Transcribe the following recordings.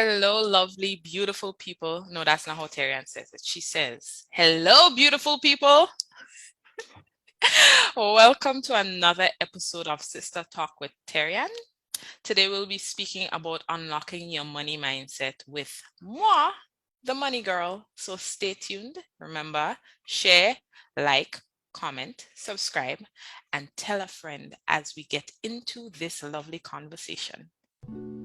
Hello, lovely, beautiful people. No, that's not how Terrieann says it. She says, hello, beautiful people. Welcome to another episode of Sister Talk with Terrieann. Today we'll be speaking about unlocking your money mindset with moi, the money girl. So stay tuned. Remember, share, like, comment, subscribe, and tell a friend as we get into this lovely conversation.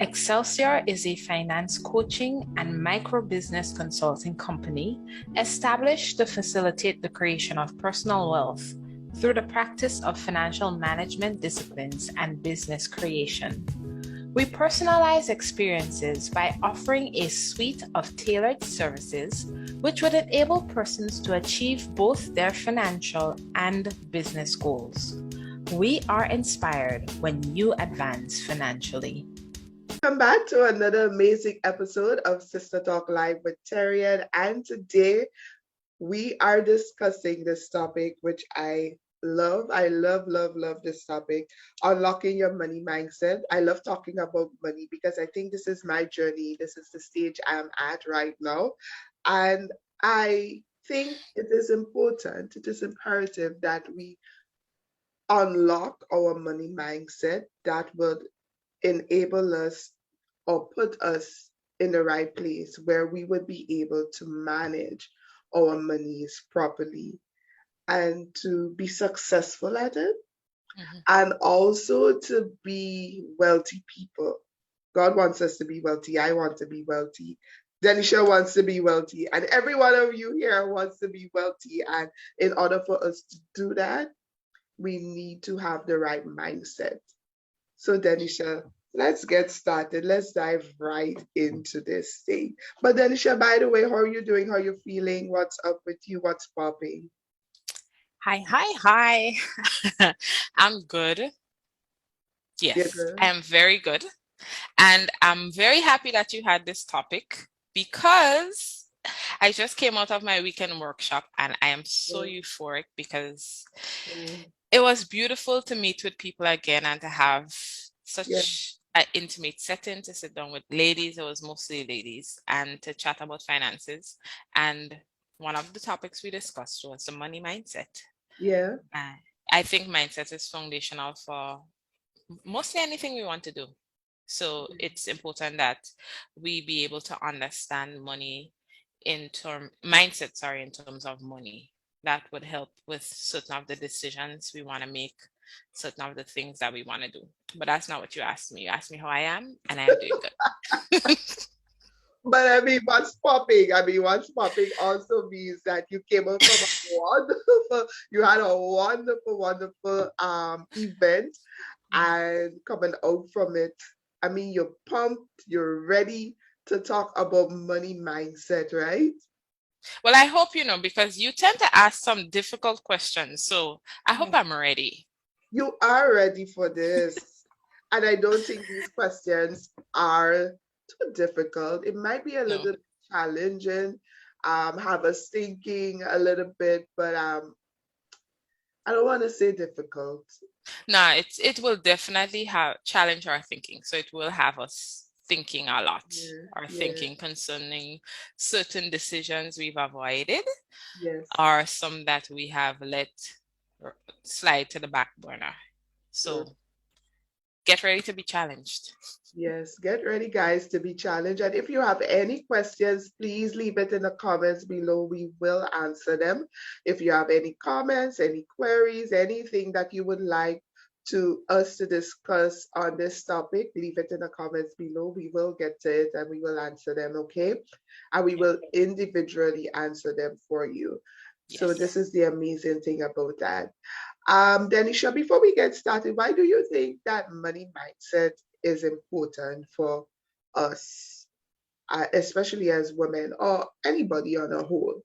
Excelsior is a finance coaching and micro business consulting company established to facilitate the creation of personal wealth through the practice of financial management disciplines and business creation. We personalize experiences by offering a suite of tailored services which would enable persons to achieve both their financial and business goals. We are inspired when you advance financially. Welcome back to another amazing episode of Sister Talk Live with Terrieann. And today we are discussing this topic, which I love. I love this topic, unlocking your money mindset. I love talking about money because I think this is my journey. This is the stage I'm at right now. And I think it is important, it is imperative that we unlock our money mindset that would enable us or put us in the right place where we would be able to manage our monies properly and to be successful at it and also to be wealthy people. God wants us to be wealthy. I want to be wealthy. Denisha wants to be wealthy. And every one of you here wants to be wealthy. And in order for us to do that, we need to have the right mindset. So, Denisha, let's get started. Let's dive right into this thing. But, Denisha, by the way, how are you doing? How are you feeling? What's up with you? What's popping? Hi. I'm good. You're Yes, I good? am very good. And I'm very happy that you had this topic because I just came out of my weekend workshop and I am so Yeah. euphoric because Mm. it was beautiful to meet with people again and to have Yeah. such an intimate setting to sit down with ladies. It was mostly ladies and to chat about finances. And one of the topics we discussed was the money mindset. Yeah. Uh, I think mindset is foundational for mostly anything we want to do. So it's important that we be able to understand money in terms of money. That would help with certain of the decisions we want to make, certain of the things that we want to do. But that's not what you asked me. You asked me how I am, and I am doing good. But I mean, what's popping? I mean, what's popping also means that you came up from a wonderful, you had a wonderful event and coming out from it. I mean, you're pumped, you're ready to talk about money mindset, right? Well, I hope you know because you tend to ask some difficult questions. So I hope I'm ready. You are ready for this. And I don't think these questions are too difficult. It might be a No. little challenging, have us thinking a little bit, but I don't want to say difficult. No, it will definitely have challenge our thinking. So it will have us thinking a lot, Yeah, our yeah, thinking concerning certain decisions we've avoided yes. or some that we have let slide to the back burner. True. So get ready to be challenged. Yes, get ready, guys, to be challenged. And if you have any questions, please leave it in the comments below. We will answer them. If you have any comments, any queries, anything that you would like to us to discuss on this topic, leave it in the comments below. We will get to it and we will answer them, okay? And we will individually answer them for you. So this Yes. is the amazing thing about that. Denisha, before we get started, why do you think that money mindset is important for us, especially as women or anybody on a whole?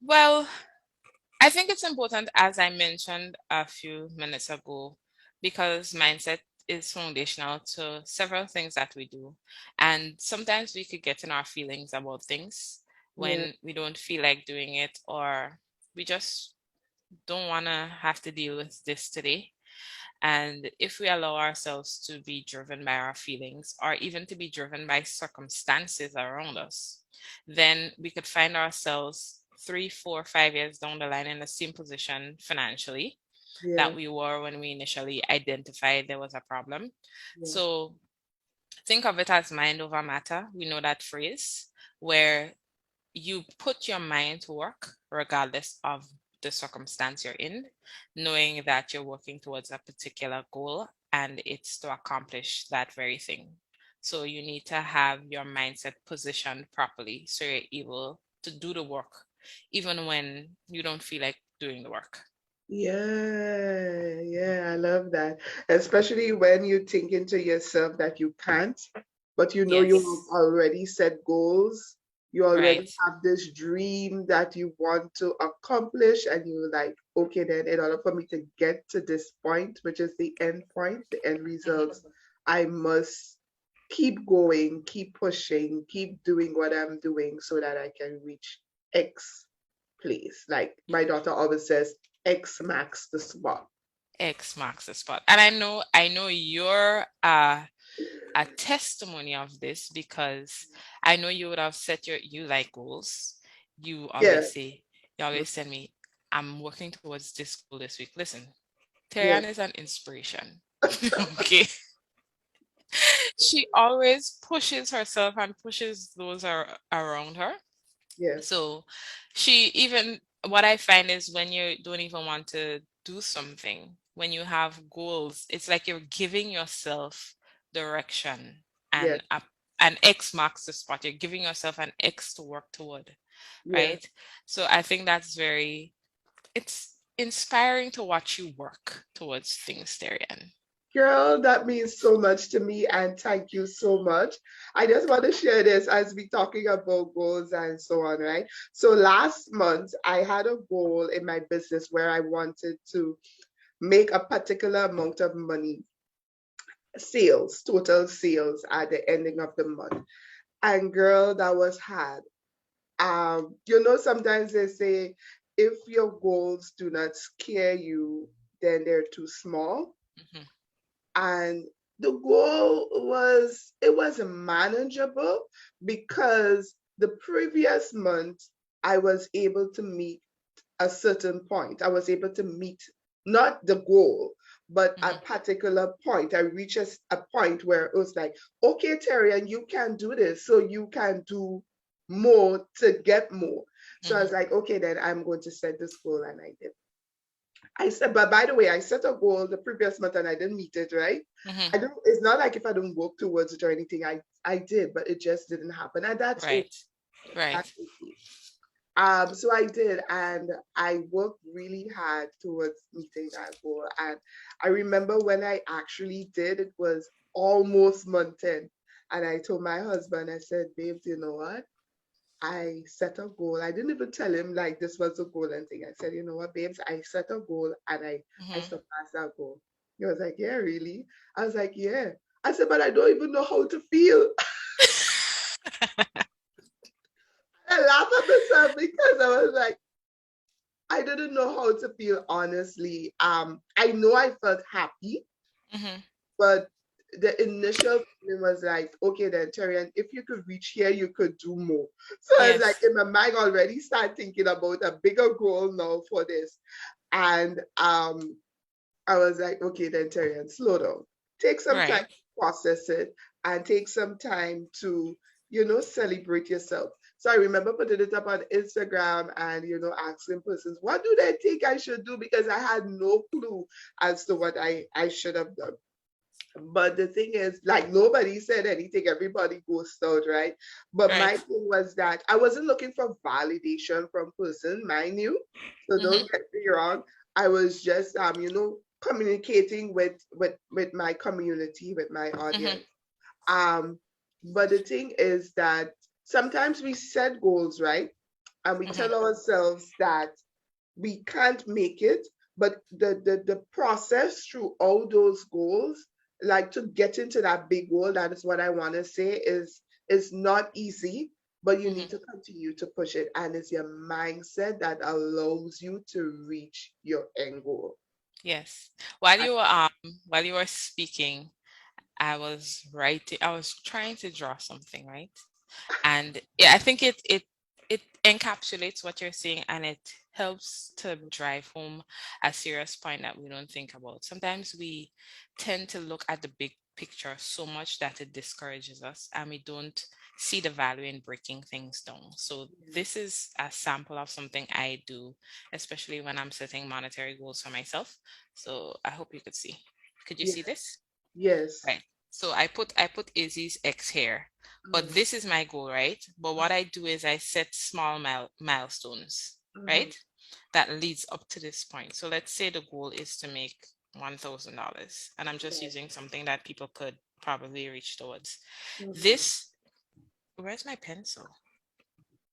Well, I think it's important, as I mentioned a few minutes ago, because mindset is foundational to several things that we do. And sometimes we could get in our feelings about things Yeah, when we don't feel like doing it, or we just don't want to have to deal with this today. And if we allow ourselves to be driven by our feelings or even to be driven by circumstances around us, then we could find ourselves 3, 4, 5 years down the line in the same position financially Yeah. that we were when we initially identified there was a problem. Yeah. So think of it as mind over matter. We know that phrase where you put your mind to work regardless of the circumstance you're in, knowing that you're working towards a particular goal and it's to accomplish that very thing. So you need to have your mindset positioned properly so you're able to do the work even when you don't feel like doing the work. Yeah, yeah, I love that. Especially when you think into yourself that you can't, but you know you have Yes. already set goals. You already Right. have this dream that you want to accomplish, and you're like, okay, then in order for me to get to this point, which is the end point, the end Mhm. results, I must keep going, keep pushing, keep doing what I'm doing so that I can reach X place. Like my daughter always says, X marks the spot. X marks the spot. And I know you're a testimony of this because I know you would have set you like goals. You Yeah, always say, you always send me, I'm working towards this goal this week. Listen, Terriann yeah, is an inspiration. Okay. She always pushes herself and pushes those around her. yeah, So she even what I find is when you don't even want to do something, when you have goals, it's like you're giving yourself direction yeah, and an X marks the spot. You're giving yourself an X to work toward, yeah. right? So I think that's very it's inspiring to watch you work towards things, Darian. Girl, that means so much to me, and thank you so much. I just want to share this as we talking about goals and so on, right? So last month, I had a goal in my business where I wanted to make a particular amount of money, sales, total sales at the ending of the month. And girl, that was hard. Sometimes they say if your goals do not scare you, then they're too small. Hmm. And the goal it was manageable because the previous month I was able to meet a certain point. I was able to meet not the goal, but a Hmm. particular point. I reached a point where it was like, okay, Terry, and you can do this. So you can do more to get more. So I Hmm. was like, okay, then I'm going to set this goal. And I did. I said, but by the way, I set a goal the previous month and I didn't meet it, right? Hmm. I don't, it's not like if I don't work towards it or anything. I did, but it just didn't happen. And that's okay. Right. Right. That's okay. So I did, and I worked really hard towards meeting that goal. And I remember when I actually did, it was almost month end. And I told my husband, I said, babe, you know what? I set a goal. I didn't even tell him like this was a goal and thing. I said, you know what, babes, I set a goal and I Hmm. surpassed that goal. He was like, yeah, really? I was like, yeah. I said, but I don't even know how to feel. I laughed at myself because I was like, I didn't know how to feel honestly. I know I felt happy, Hmm. but the initial feeling was like, okay, then Terry, if you could reach here, you could do more. So I was like, Yes. in my mind, already start thinking about a bigger goal now for this. And I was like, okay, then Terry, slow down. Take some time Right. to process it and take some time to, celebrate yourself. So I remember putting it up on Instagram and, asking persons, what do they think I should do? Because I had no clue as to what I should have done. But the thing is, like nobody said anything, everybody ghosted out, right? But my Right. thing was that I wasn't looking for validation from person, mind you. So Hmm. don't get me wrong. I was just communicating with my community, with my Hmm. audience. Um, but the thing is that sometimes we set goals, right? And we Hmm. tell ourselves that we can't make it, but the process through all those goals, like to get into that big goal, that is what I want to say, is not easy, but you need Hmm. to continue to push it, and it's your mindset that allows you to reach your end goal. Yes. I, While you were speaking, I was trying to draw something, right? And yeah, I think it encapsulates what you're saying, and it helps to drive home a serious point that we don't think about. Sometimes we tend to look at the big picture so much that it discourages us, and we don't see the value in breaking things down. So this yes, is a sample of something I do, especially when I'm setting monetary goals for myself. So I hope you could see. Could you see yes, this? yes. Right. So I put Izzy's X here, but Mm-hmm. this is my goal, right? But what I do is I set small milestones, Mm-hmm. right? That leads up to this point. So let's say the goal is to make $1,000, and I'm just Right. using something that people could probably reach towards. Mm-hmm. This, where's my pencil?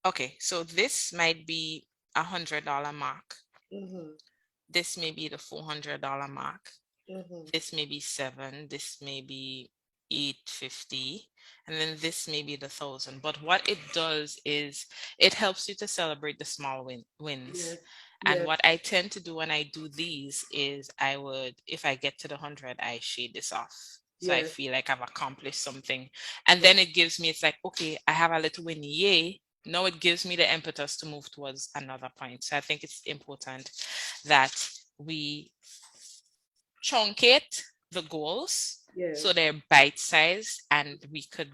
Okay, so this might be $100 mark. Mm-hmm. This may be the $400 mark. Mm-hmm. This may be seven, this may be 850, and then this may be the 1,000. But what it does is it helps you to celebrate the small wins. Yes, And yes, what I tend to do when I do these is I would, if I get to the 100, I shade this off. So I yes, feel like I've accomplished something. And yes, then it gives me, it's like, okay, I have a little win, yay. Now it gives me the impetus to move towards another point. So I think it's important that we truncate the goals so yes. they're bite sized and we could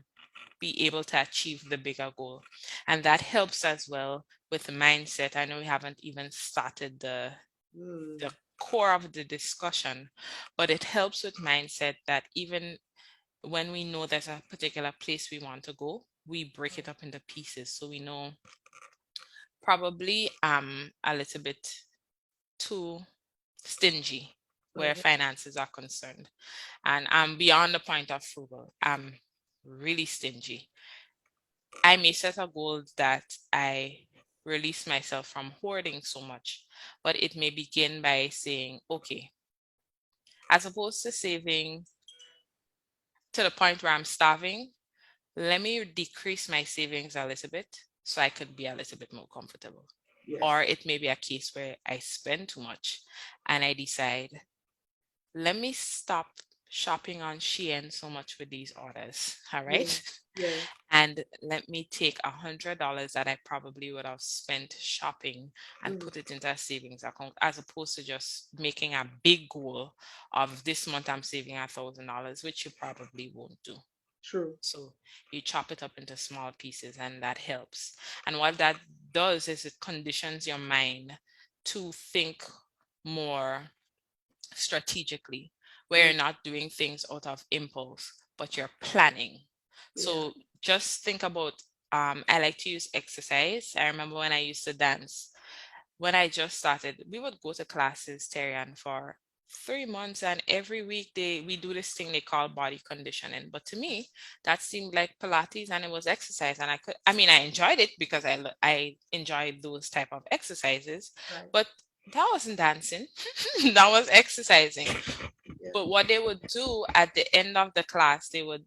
be able to achieve the bigger goal. And that helps as well with the mindset. I know we haven't even started the Mm. core of the discussion, but it helps with mindset that even when we know there's a particular place we want to go, we break it up into pieces. So we know probably a little bit too stingy where Mm-hmm. finances are concerned. And I'm beyond the point of frugal. I'm really stingy. I may set a goal that I release myself from hoarding so much, but it may begin by saying, okay, as opposed to saving to the point where I'm starving, let me decrease my savings a little bit so I could be a little bit more comfortable. Or Yes, it may be a case where I spend too much and I decide, let me stop shopping on Shein so much with these orders. All right. yes, yes. And let me take $100 that I probably would have spent shopping and Mm. put it into a savings account, as opposed to just making a big goal of this month I'm saving $1,000, which you probably won't do. True. So you chop it up into small pieces and that helps. And what that does is it conditions your mind to think more strategically, where Mm. you're not doing things out of impulse, but you're planning. Yeah. So just think about I like to use exercise. I remember when I used to dance, when I just started, we would go to classes, Terrian, for 3 months, and every week we do this thing they call body conditioning. But to me, that seemed like Pilates and it was exercise, and I mean, I enjoyed it because I enjoyed those type of exercises, Right. but that wasn't dancing. That was exercising. Yeah. But what they would do at the end of the class, they would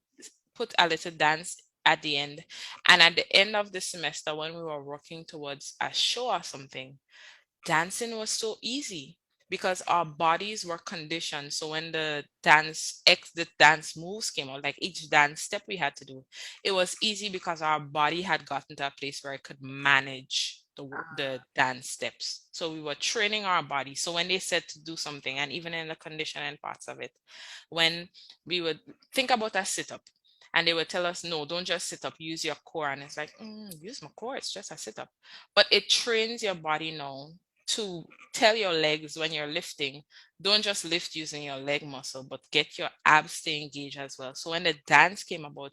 put a little dance at the end. And at the end of the semester, when we were working towards a show or something, dancing was so easy because our bodies were conditioned. So when the dance moves came out, like each dance step we had to do, it was easy because our body had gotten to a place where it could manage the Ah, dance steps. So we were training our body. So when they said to do something, and even in the conditioning parts of it, when we would think about a sit up, and they would tell us, no, don't just sit up, use your core. And it's like, use my core, it's just a sit up. But it trains your body now to tell your legs when you're lifting, don't just lift using your leg muscle, but get your abs to engage as well. So when the dance came about,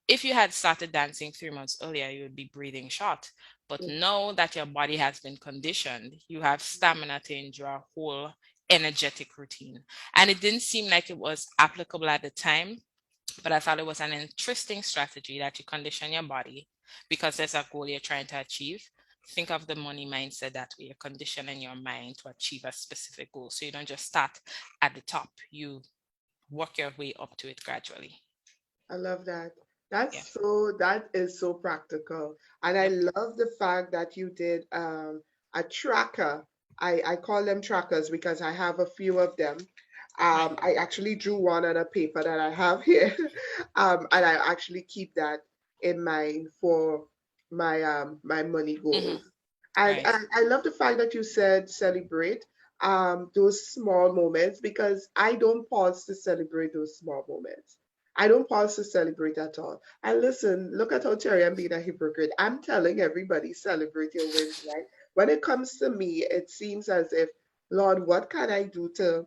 if you had started dancing 3 months earlier, you would be breathing short. But mm, now that your body has been conditioned, you have stamina to endure a whole energetic routine. And it didn't seem like it was applicable at the time, but I thought it was an interesting strategy that you condition your body because there's a goal you're trying to achieve. Think of the money mindset that way. You're conditioning your mind to achieve a specific goal. So you don't just start at the top, you work your way up to it gradually. I love that. Yeah. That is so practical. And I Yep. love the fact that you did a tracker I call them trackers because I have a few of them. Right. I actually drew one on a paper that I have here, and I actually keep that in mind for my money Hmm. goals. And Right. I love the fact that you said celebrate those small moments because I don't pause to celebrate those small moments. I don't pause to celebrate at all. And listen, look at how Terry I'm being a hypocrite. I'm telling everybody celebrate your wins, right? When it comes to me, it seems as if, Lord, what can I do to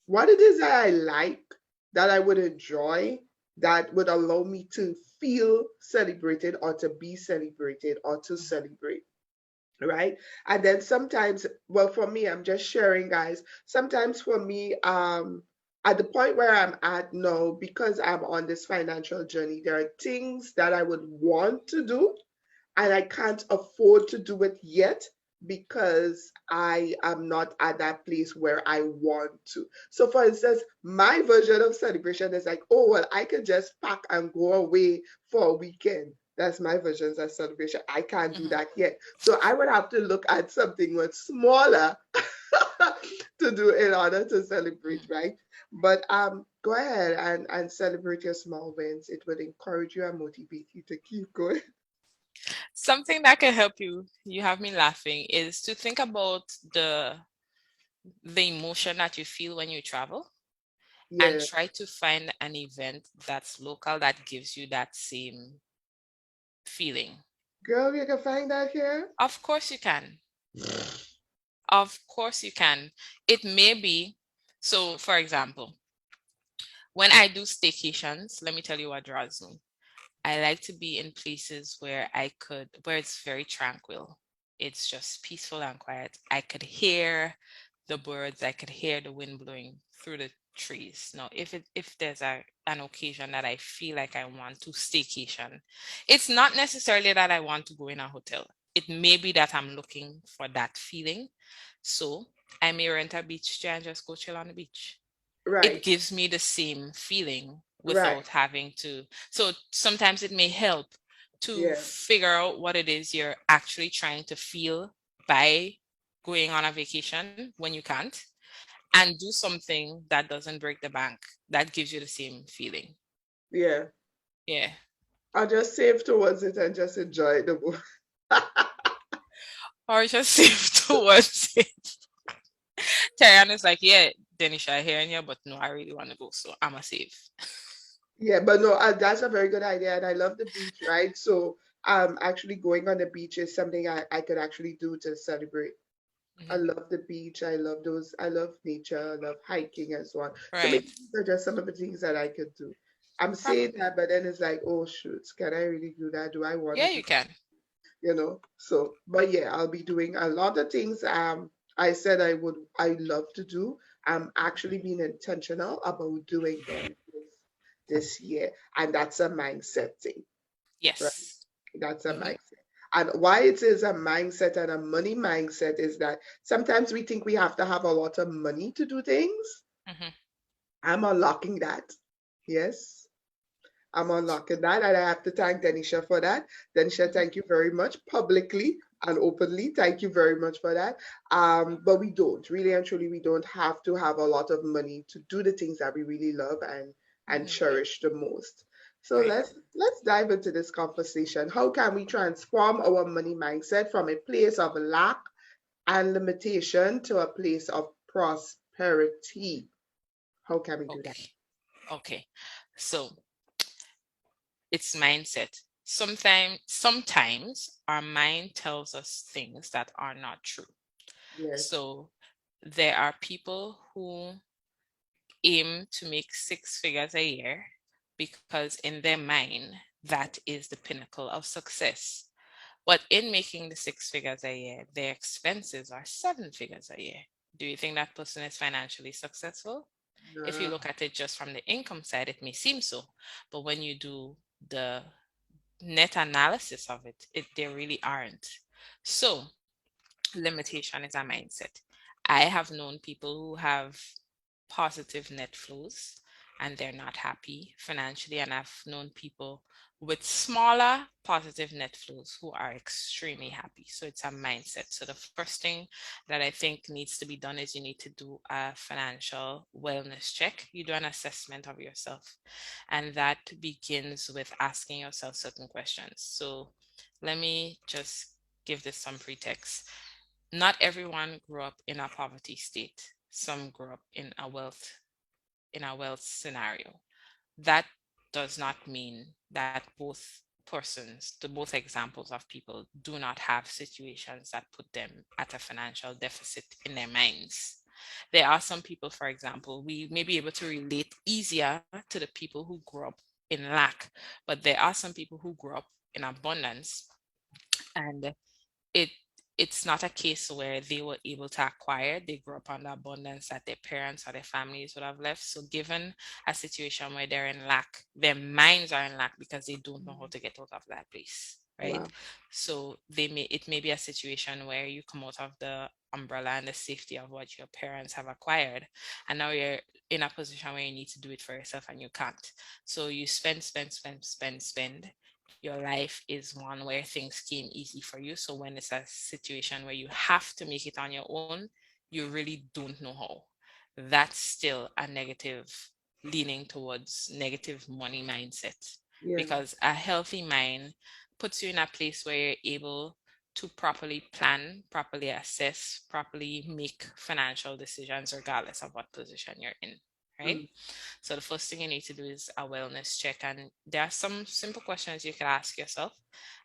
what it is that I like, that I would enjoy, that would allow me to feel celebrated or to be celebrated or to celebrate, right? And then sometimes, well, for me, I'm just sharing, guys. Sometimes for me, at the point where I'm at now, because I'm on this financial journey, there are things that I would want to do and I can't afford to do it yet because I am not at that place where I want to. So, for instance, my version of celebration is like, oh, well, I can just pack and go away for a weekend. That's my version of celebration. I can't do Hmm. that yet. So, I would have to look at something much smaller to do in order to celebrate, right? But go ahead and celebrate your small wins. It would encourage you and motivate you to keep going. Something that can help you have me laughing, is to think about the the emotion that you feel when you travel, and Yeah. try to find an event that's local that gives you that same feeling. Girl, you can find that here? Of course you can. Of course you can. It may be, so for example, when I do staycations, let me tell you what draws me. I like to be in places where it's very tranquil. It's just peaceful and quiet. I could hear the birds, I could hear the wind blowing through the trees. Now, if there's an occasion that I feel like I want to staycation, it's not necessarily that I want to go in a hotel. It may be that I'm looking for that feeling. So I may rent a beach chair and just go chill on the beach. It Right, gives me the same feeling right. without having to. So sometimes it may help to Yeah, figure out what it is you're actually trying to feel by going on a vacation when you can't, and do something that doesn't break the bank that gives you the same feeling. yeah. Yeah. I'll just save towards it and just enjoy the move. Or just save towards it. Terrian is like, yeah, Denisha, I hear you, but no, I really want to go, so I'm a save. Yeah, but no, that's a very good idea, and I love the beach, right? So, actually going on the beach is something I could actually do to celebrate. I Mhm. love the beach. I love those. I love nature. I love hiking as well. So maybe Right. these are just some of the things that I could do. I'm saying Probably. that, but then it's like, oh shoot, can I really do that? Do I want to Yeah, do you can. so but yeah, I'll be doing a lot of things I said I love to do. I'm actually being intentional about doing them this year, and that's a mindset thing, right? Yes. That's a Hmm. mindset. And why it is a mindset and a money mindset is that sometimes we think we have to have a lot of money to do things. Hmm. I'm unlocking that. Yes, I'm unlocking that, and I have to thank Denisha for that. Denisha, Hmm. thank you very much publicly and openly. Thank you very much for that. But we don't really and truly, we don't have to have a lot of money to do the things that we really love and Hmm. cherish the most. So Right. let's dive into this conversation. How can we transform our money mindset from a place of lack and limitation to a place of prosperity? How can we do that? Okay. Okay. So it's mindset. Sometimes our mind tells us things that are not true. Yes, So there are people who aim to make six figures a year because in their mind that is the pinnacle of success. But in making the six figures a year, their expenses are seven figures a year. Do you think that person is financially successful? If you nah, look at it just from the income side, it may seem so. But when you do the net analysis of it, they really aren't. So, limitation is a mindset. I have known people who have positive net flows and they're not happy financially. And I've known people with smaller positive net flows who are extremely happy. So it's a mindset. So the first thing that I think needs to be done is you need to do a financial wellness check. You do an assessment of yourself, and that begins with asking yourself certain questions. So let me just give this some pretext. Not everyone grew up in a poverty state. Some grew up in a wealth scenario. That does not mean that both persons, the both examples of people, do not have situations that put them at a financial deficit in their minds. There are some people, for example, we may be able to relate easier to the people who grew up in lack, but there are some people who grew up in abundance, and it it's not a case where they were able to acquire. They grew up on the abundance that their parents or their families would have left. So given a situation where they're in lack, their minds are in lack because they don't know how to get out of that place, right? Wow. So it may be a situation where you come out of the umbrella and the safety of what your parents have acquired, and now you're in a position where you need to do it for yourself and you can't. So you spend. Your life is one where things came easy for you. So when it's a situation where you have to make it on your own, you really don't know how. That's still a negative, leaning towards negative money mindset, Yeah. because a healthy mind puts you in a place where you're able to properly plan, properly assess, properly make financial decisions regardless of what position you're in, right? Mm. So the first thing you need to do is a wellness check. And there are some simple questions you can ask yourself.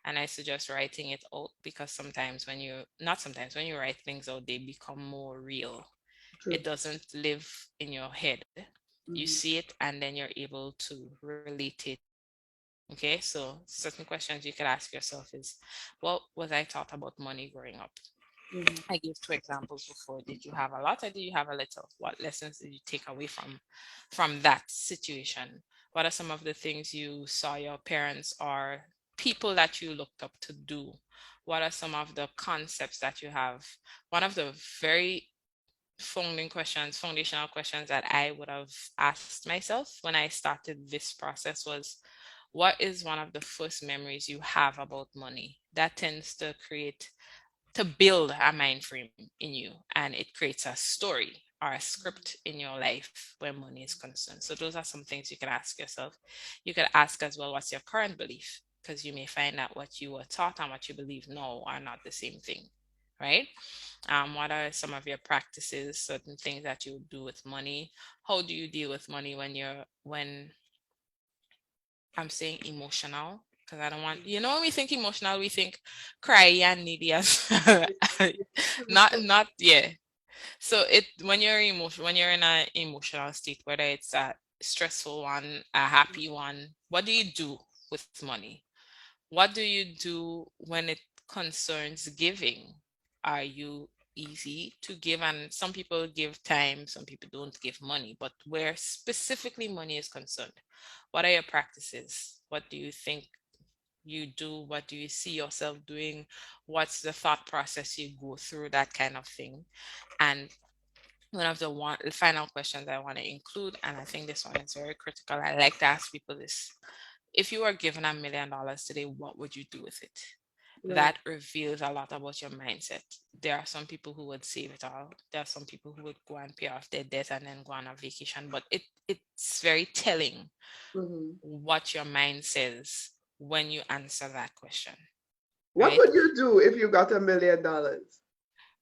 And I suggest writing it out, because sometimes when you, not sometimes, when you write things out, they become more real. True. It doesn't live in your head. You Mm-hmm. see it and then you're able to relate it. Okay, so certain questions you could ask yourself is, what was I taught about money growing up? Mm-hmm. I gave two examples before. Did you have a lot or did you have a little? What lessons did you take away from that situation? What are some of the things you saw your parents or people that you looked up to do? What are some of the concepts that you have? One of the very foundational questions that I would have asked myself when I started this process was, what is one of the first memories you have about money? That tends to build a mind frame in you, and it creates a story or a script in your life where money is concerned. So those are some things you can ask yourself. You could ask as well, what's your current belief? Because you may find that what you were taught and what you believe now are not the same thing, right? What are some of your practices, certain things that you do with money? How do you deal with money when I'm saying emotional? Because I don't want, when we think emotional, we think cry and needy as yeah. So when you're when you're in an emotional state, whether it's a stressful one, a happy one, what do you do with money? What do you do when it concerns giving? Are you easy to give? And some people give time, some people don't give money, but where specifically money is concerned, what are your practices? What do you think you do? What do you see yourself doing? What's the thought process you go through? That kind of thing. And one of the final questions I want to include, and I think this one is very critical. I like to ask people this: if you were given $1 million today, what would you do with it? Right. That reveals a lot about your mindset. There are some people who would save it all. There are some people who would go and pay off their debt and then go on a vacation. But it's very telling Mm-hmm. what your mind says when you answer that question, What right? would you do if you got $1 million?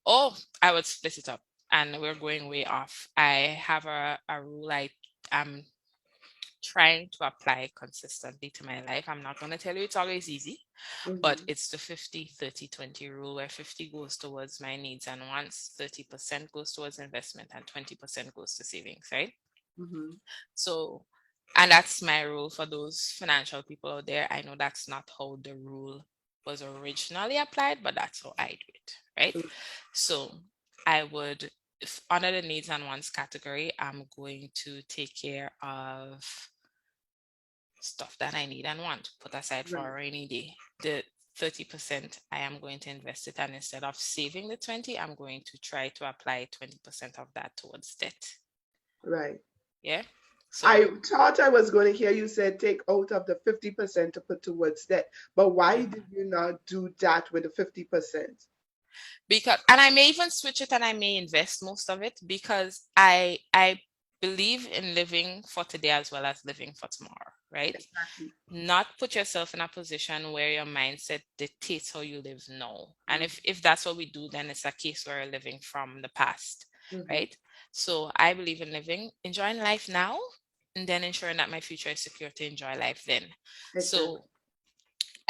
Oh, I would split it up. And we're going way off. I have a rule I'm trying to apply consistently to my life. I'm not going to tell you it's always easy, but Mm-hmm. it's the 50-30-20 rule, where 50 goes towards my needs and wants, 30% goes towards investment, and 20% goes to savings, right? Mm-hmm. So, and that's my rule for those financial people out there. I know that's not how the rule was originally applied, but that's how I do it, right? So I would, if under the needs and wants category, I'm going to take care of stuff that I need and want, put aside for Right. a rainy day. The 30%, I am going to invest it. And instead of saving the 20, I'm going to try to apply 20% of that towards debt. Right. Yeah. So I thought I was going to hear you say take out of the 50% to put towards debt, but why yeah. did you not do that with the 50%? Because, and I may even switch it and I may invest most of it because I believe in living for today as well as living for tomorrow, right? Exactly. Not put yourself in a position where your mindset dictates how you live now. And Mm-hmm. if that's what we do, then it's a case where we're living from the past, Mm-hmm. right? So I believe in living, enjoying life now, and then ensuring that my future is secure to enjoy life then. Exactly. So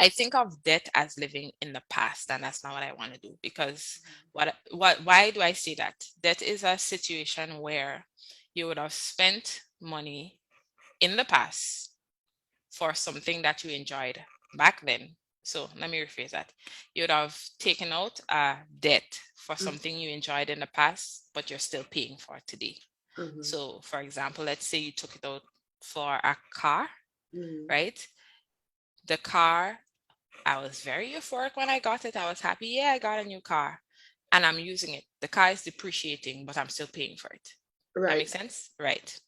I think of debt as living in the past, and that's not what I want to do because why do I say that? Debt is a situation where you would have spent money in the past for something that you enjoyed back then. So let me rephrase that. You would have taken out a debt for something you enjoyed in the past, but you're still paying for it today. Mm-hmm. So, for example, let's say you took it out for a car, Mm-hmm. right? The car, I was very euphoric when I got it. I was happy, yeah, I got a new car and I'm using it. The car is depreciating, but I'm still paying for it. That Right. makes sense? Right.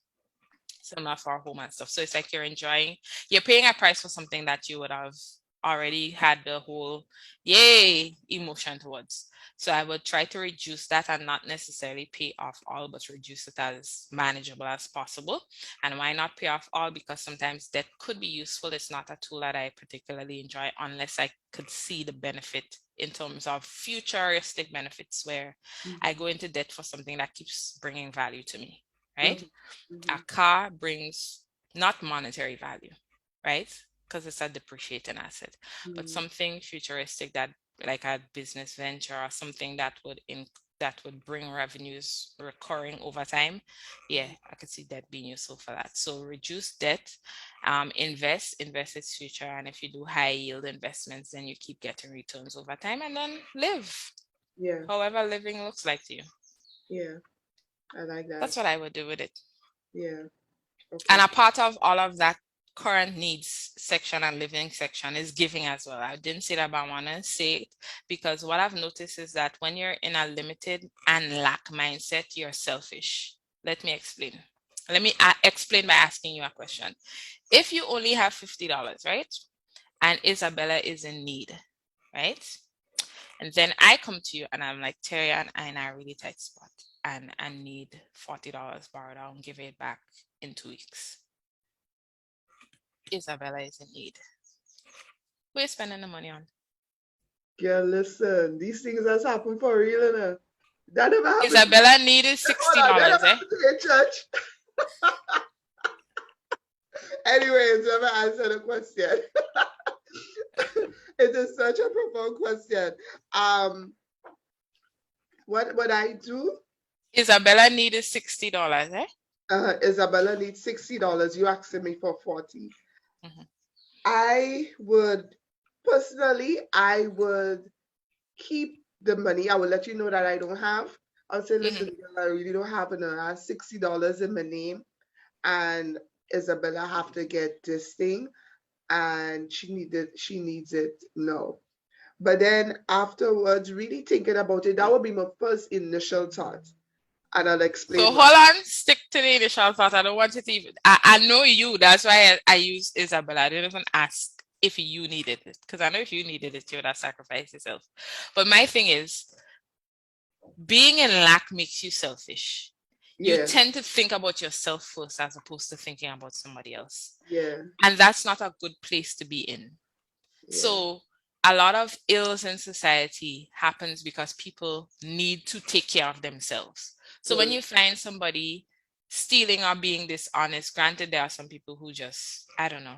So not for home and stuff. So it's like you're paying a price for something that you would have already had the whole yay emotion towards. So I would try to reduce that and not necessarily pay off all, but reduce it as manageable as possible. And why not pay off all? Because sometimes debt could be useful. It's not a tool that I particularly enjoy unless I could see the benefit in terms of futuristic benefits where I Mm-hmm. go into debt for something that keeps bringing value to me, right? A Mm-hmm. car brings not monetary value, right? Because it's a depreciating asset, but Mm-hmm. something futuristic that like a business venture or something that would bring revenues recurring over time. Yeah, I could see debt being useful for that. So reduce debt, invest its future, and if you do high yield investments, then you keep getting returns over time, and then live Yeah. however living looks like to you. Yeah. I like that. That's what I would do with it. Yeah. And Okay. a part of all of that current needs section and living section is giving as well. I didn't say that, but I want to say it because what I've noticed is that when you're in a limited and lack mindset, you're selfish. Let me explain. Let me explain by asking you a question. If you only have $50, right? And Isabella is in need, right? And then I come to you and I'm like, Terry, and I'm in a really tight spot and I need $40 borrowed. I'll give it back in 2 weeks. Isabella is in need. Who are you spending the money on? Girl, listen, these things has happened for real, you know. That never happened to me. Isabella needed Hold on, that $60, never eh? happened to me in church. Anyways, let me answer the question. It is such a profound question. Um, what I do? Isabella needed $60, eh? Isabella needs $60. You asking me for 40. Mhm. I would personally, I would keep the money. I will let you know that I don't have. I'll say, listen, Mhm. girl, I really don't have enough. I have $60 in my name, and Isabella have to get this thing, and she needs it now. But then afterwards, really thinking about it, that would be my first initial thought. And I'll So explain hold why. on, stick to the initial thought. I don't want it to even. I know you. That's why I use Isabella. I didn't even ask if you needed it because I know if you needed it, you would have sacrificed yourself. But my thing is, being in lack makes you selfish. You Yeah, tend to think about yourself first as opposed to thinking about somebody else. yeah, And that's not a good place to be in. yeah. So a lot of ills in society happens because people need to take care of themselves. So when Good. you find somebody stealing or being dishonest, granted there are some people who just, I don't know,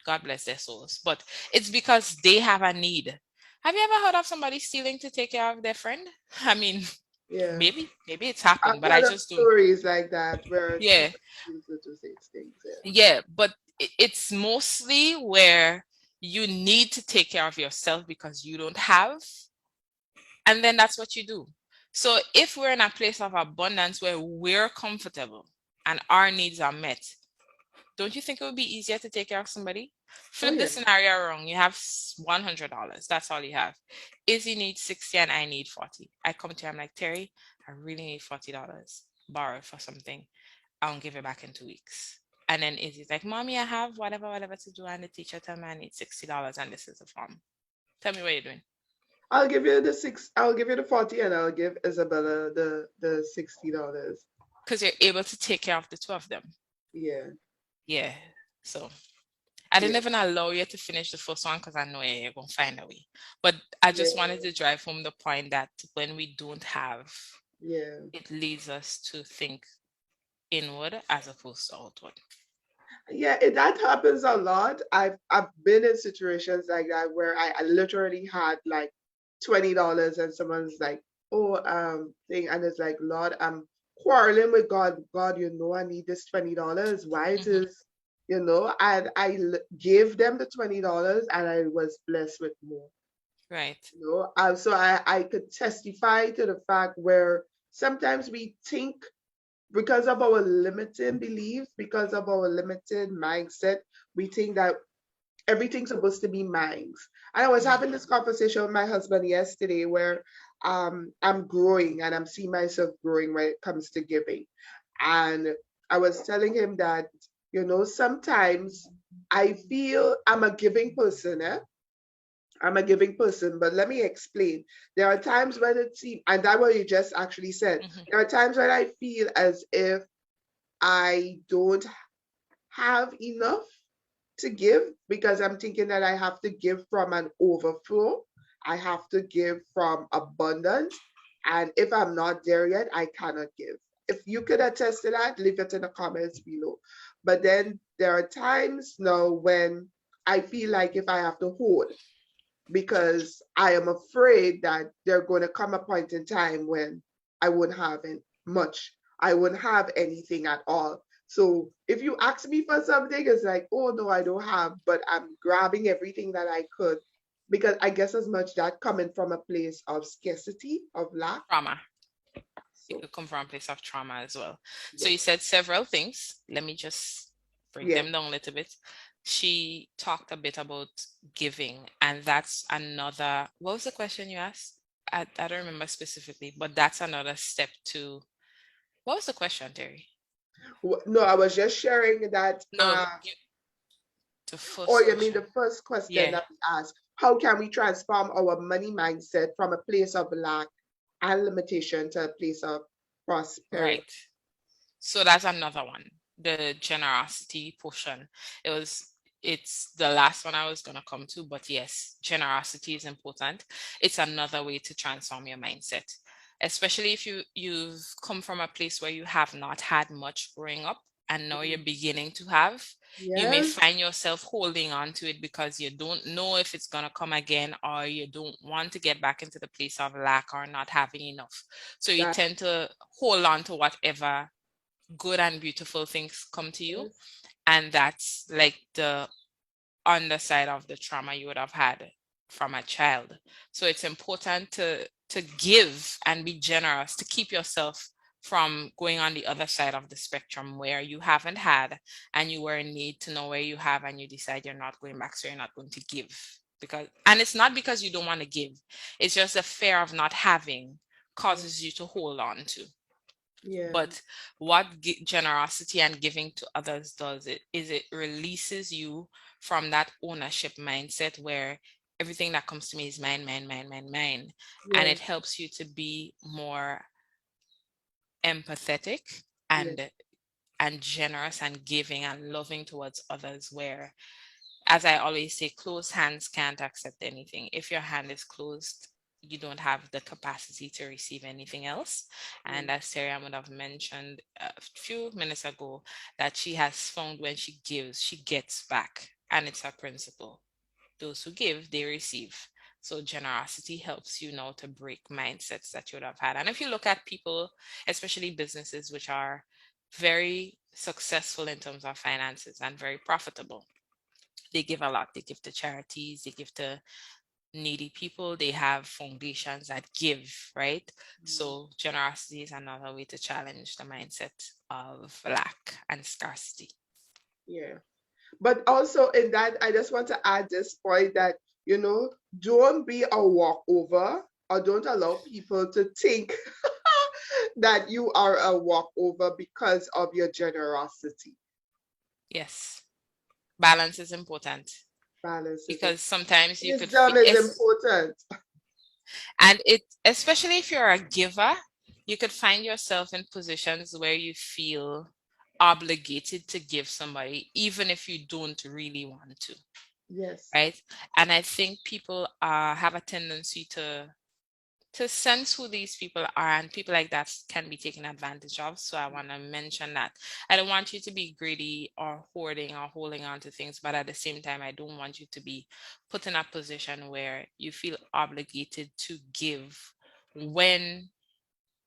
God bless their souls, but it's because they have a need. Have you ever heard of somebody stealing to take care of their friend? I mean, Yeah. maybe it's I've happened, but I heard of just don't. stories like that where Yeah, somebody uses it to say things. Yeah. yeah, but it's mostly where you need to take care of yourself because you don't have, and then that's what you do. So if we're in a place of abundance where we're comfortable and our needs are met, don't you think it would be easier to take care of somebody? Oh Flip the yeah. scenario around. You have $100. That's all you have. Izzy needs 60 and I need 40. I come to you, I'm like, Terry, I really need $40 borrowed for something. I'll give it back in 2 weeks. And then Izzy's like, Mommy, I have whatever, whatever to do. And the teacher tell me I need $60 and this is the form. Tell me what you're doing. I'll give you the 40 and I'll give Isabella the $60. Because you're able to take care of the two of them. Yeah, Yeah. So I didn't yeah, even allow you to finish the first one because I know you're going to find a way. But I just yeah, wanted to drive home the point that when we don't have, yeah. it leads us to think inward as opposed to outward. Yeah, that happens a lot. I've been in situations like that where I literally had like $20 and someone's like, oh, thing, and it's like, Lord, I'm quarreling with God. God, you know, I need this $20. Why it Hmm. is, and gave them the $20 and I was blessed with more. Right. So I could testify to the fact where sometimes we think because of our limited beliefs, because of our limited mindset, we think that everything's supposed to be mine. And I was Hmm. having this conversation with my husband yesterday where I'm growing and I'm seeing myself growing when it comes to giving. And I was telling him that, sometimes I feel I'm a giving person, eh? I'm a giving person, but let me explain. There are times when it seems, and that's what you just actually said. Hmm. There are times when I feel as if I don't have enough to give because I'm thinking that I have to give from an overflow. I have to give from abundance. And if I'm not there yet, I cannot give. If you could attest to that, leave it in the comments below. But then there are times now when I feel like if I have to hold, because I am afraid that there going to come a point in time when I wouldn't have much. I wouldn't have anything at all. So if you ask me for something, it's like, oh no, I don't have, but I'm grabbing everything that I could because I guess as much that coming from a place of scarcity, of lack. Trauma. It So could come from a place of trauma as well. So yeah, you said several things. Let me just break yeah, them down a little bit. She talked a bit about giving, and that's another. What was the question you asked? I don't remember specifically, but that's another step to. What was the question, Terry? No, I was just sharing that. No, the Or first you mean question. the first question Yeah, that we asked, how can we transform our money mindset from a place of lack and limitation to a place of prosperity? right. So that's another one, the generosity portion. It was it's the last one I was gonna come to, but yes, generosity is important. It's another way to transform your mindset, especially if you've come from a place where you have not had much growing up and now you're beginning to have. You may Yes, find yourself holding on to it because you don't know if it's gonna come again, or you don't want to get back into the place of lack or not having enough. So you that tend to hold on to whatever good and beautiful things come to you. is. And that's like the underside of the trauma you would have had from a child. So it's important to give and be generous to keep yourself from going on the other side of the spectrum where you haven't had and you were in need to know where you have and you decide you're not going back, so you're not going to give. Because and it's not because you don't want to give, it's just the fear of not having Yeah, causes you to hold on to. yeah, But what generosity and giving to others does it is it releases you from that ownership mindset where everything that comes to me is mine, mine, mine, mine, mine. And yeah, it helps you to be more empathetic yeah, and generous and giving and loving towards others, where, as I always say, closed hands can't accept anything. If your hand is closed, you don't have the capacity to receive anything else. yeah, And as Terrieann would have mentioned a few minutes ago, that she has found when she gives, she gets back. And it's her principle. Those who give, they receive. So generosity helps you now to break mindsets that you would have had. And if you look at people, especially businesses, which are very successful in terms of finances and very profitable, they give a lot. They give to charities, they give to needy people, they have foundations that give, right? mm, So generosity is another way to challenge the mindset of lack and scarcity. yeah. But also in that, I just want to add this point that, don't be a walkover or don't allow people to think that you are a walkover because of your generosity. Yes. Balance is important Balance is because important. sometimes you could Wisdom feel is es- important. and it especially if you're a giver, you could find yourself in positions where you feel obligated to give somebody even if you don't really want to, Yes. right? And I think people have a tendency to sense who these people are, and people like that can be taken advantage of. So I want to mention that I don't want you to be greedy or hoarding or holding on to things, but at the same time I don't want you to be put in a position where you feel obligated to give when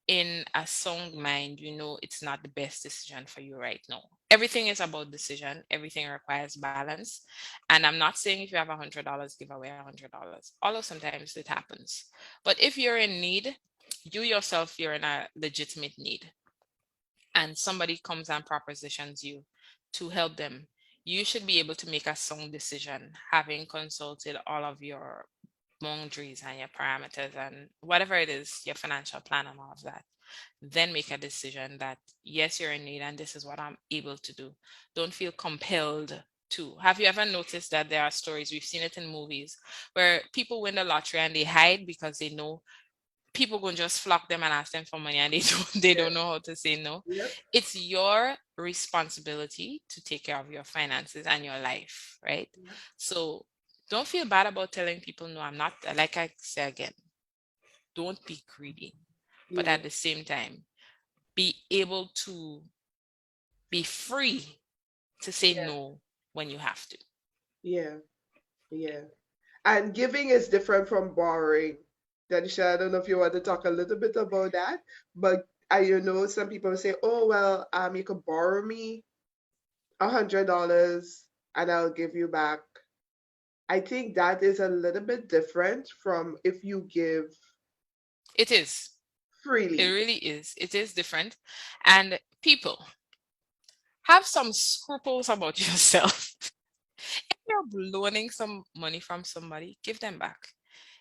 in a sound mind you know it's not the best decision for you right now. Everything is about decision, everything requires balance. And I'm not saying if you have $100 give away $100, although sometimes it happens. But if you're in need, you yourself, you're in a legitimate need, and somebody comes and propositions you to help them, you should be able to make a sound decision, having consulted all of your boundaries and your parameters and whatever it is, your financial plan and all of that. Then make a decision that, yes, you're in need and this is what I'm able to do. Don't feel compelled to. Have you ever noticed that there are stories, we've seen it in movies, where people win the lottery and they hide because they know people gonna just flock them and ask them for money and they don't Yes. know how to say no. Yep. It's your responsibility to take care of your finances and your life, right? Yep. So don't feel bad about telling people no, I'm not. Like I say again, don't be greedy, but Yeah. at the same time be able to be free to say Yeah. no when you have to. Yeah. Yeah. And giving is different from borrowing. Danisha, I don't know if you want to talk a little bit about that, but some people say, "Oh well, you could borrow me $100 and I'll give you back." I think that is a little bit different from if you give It is. It freely. really is. It is different. And people, have some scruples about yourself. If you're loaning some money from somebody, give them back.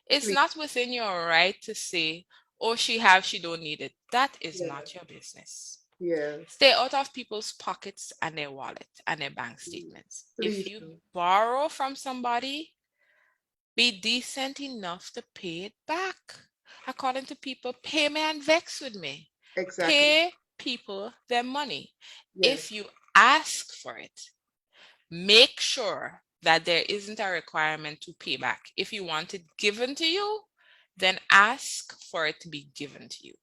It's Please. not within your right to say, oh, she don't need it. That is Yeah. not your business. Yeah. Stay out of people's pockets and their wallet and their bank Please. statements. If Please you do. borrow from somebody, be decent enough to pay it back. According to people, pay me and vex with me. Exactly. Pay people their money. Yes. If you ask for it, make sure that there isn't a requirement to pay back. If you want it given to you, then ask for it to be given to you.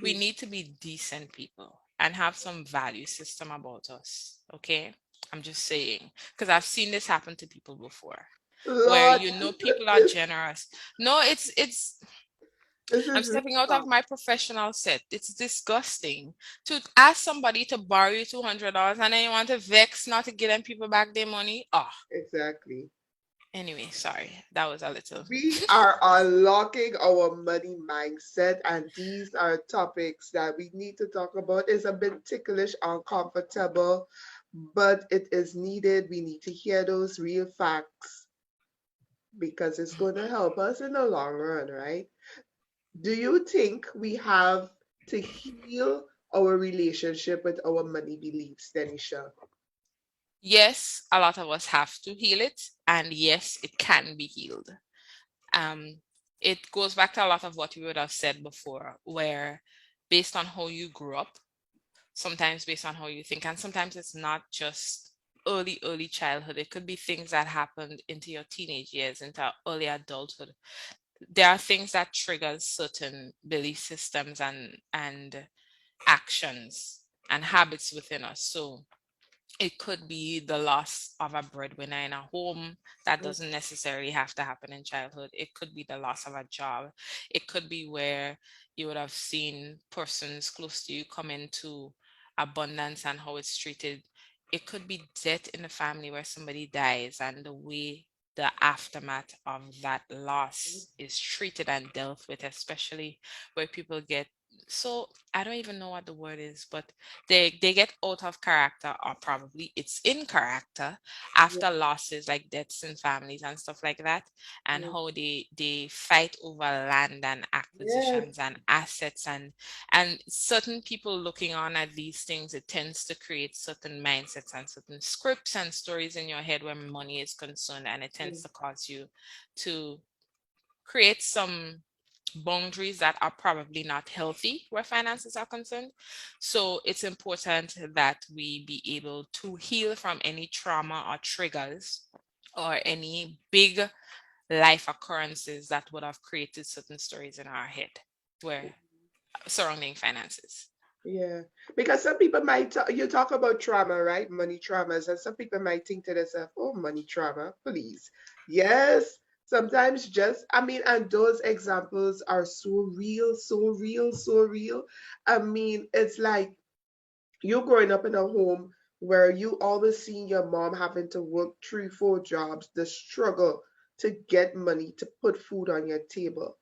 We Please. need to be decent people and have some value system about us. Okay? I'm just saying, because I've seen this happen to people before, where Lord, you know people are this generous. No, it's this I'm is stepping really out of wrong. my professional set. It's disgusting to ask somebody to borrow you $200 and then you want to vex not to give them people back their money. Oh, Exactly. anyway, sorry. That was a little. We are unlocking our money mindset, and these are topics that we need to talk about. It's a bit ticklish, uncomfortable, but it is needed. We need to hear those real facts because it's going to help us in the long run, right? Do you think we have to heal our relationship with our money beliefs, Denisha? Yes, a lot of us have to heal it, and yes, it can be healed. Um, it goes back to a lot of what you would have said before, where based on how you grew up, sometimes based on how you think, and sometimes it's not just early childhood. It could be things that happened into your teenage years, into early adulthood. There are things that triggers certain belief systems and actions and habits within us. So it could be the loss of a breadwinner in a home. That doesn't necessarily have to happen in childhood. It could be the loss of a job. It could be where you would have seen persons close to you come into abundance and how it's treated. It could be death in the family where somebody dies and the way the aftermath of that loss is treated and dealt with, especially where people get so I don't even know what the word is, but they get out of character, or probably it's in character Yeah, after losses like deaths in families and stuff like that, and yeah, how they fight over land and yes. acquisitions and assets, and certain people looking on at these things, it tends to create certain mindsets and certain scripts and stories in your head when money is concerned, and it tends Mm, to cause you to create some boundaries that are probably not healthy where finances are concerned. So it's important that we be able to heal from any trauma or triggers or any big life occurrences that would have created certain stories in our head where surrounding finances. yeah, because some people might you talk about trauma, right? Money traumas, and some people might think to themselves, "Oh, money trauma, please." Yes, sometimes just I mean, and those examples are so real, so real, so real. I mean, it's like you growing up in a home where you always seeing your mom having to work three, four jobs, the struggle to get money to put food on your table.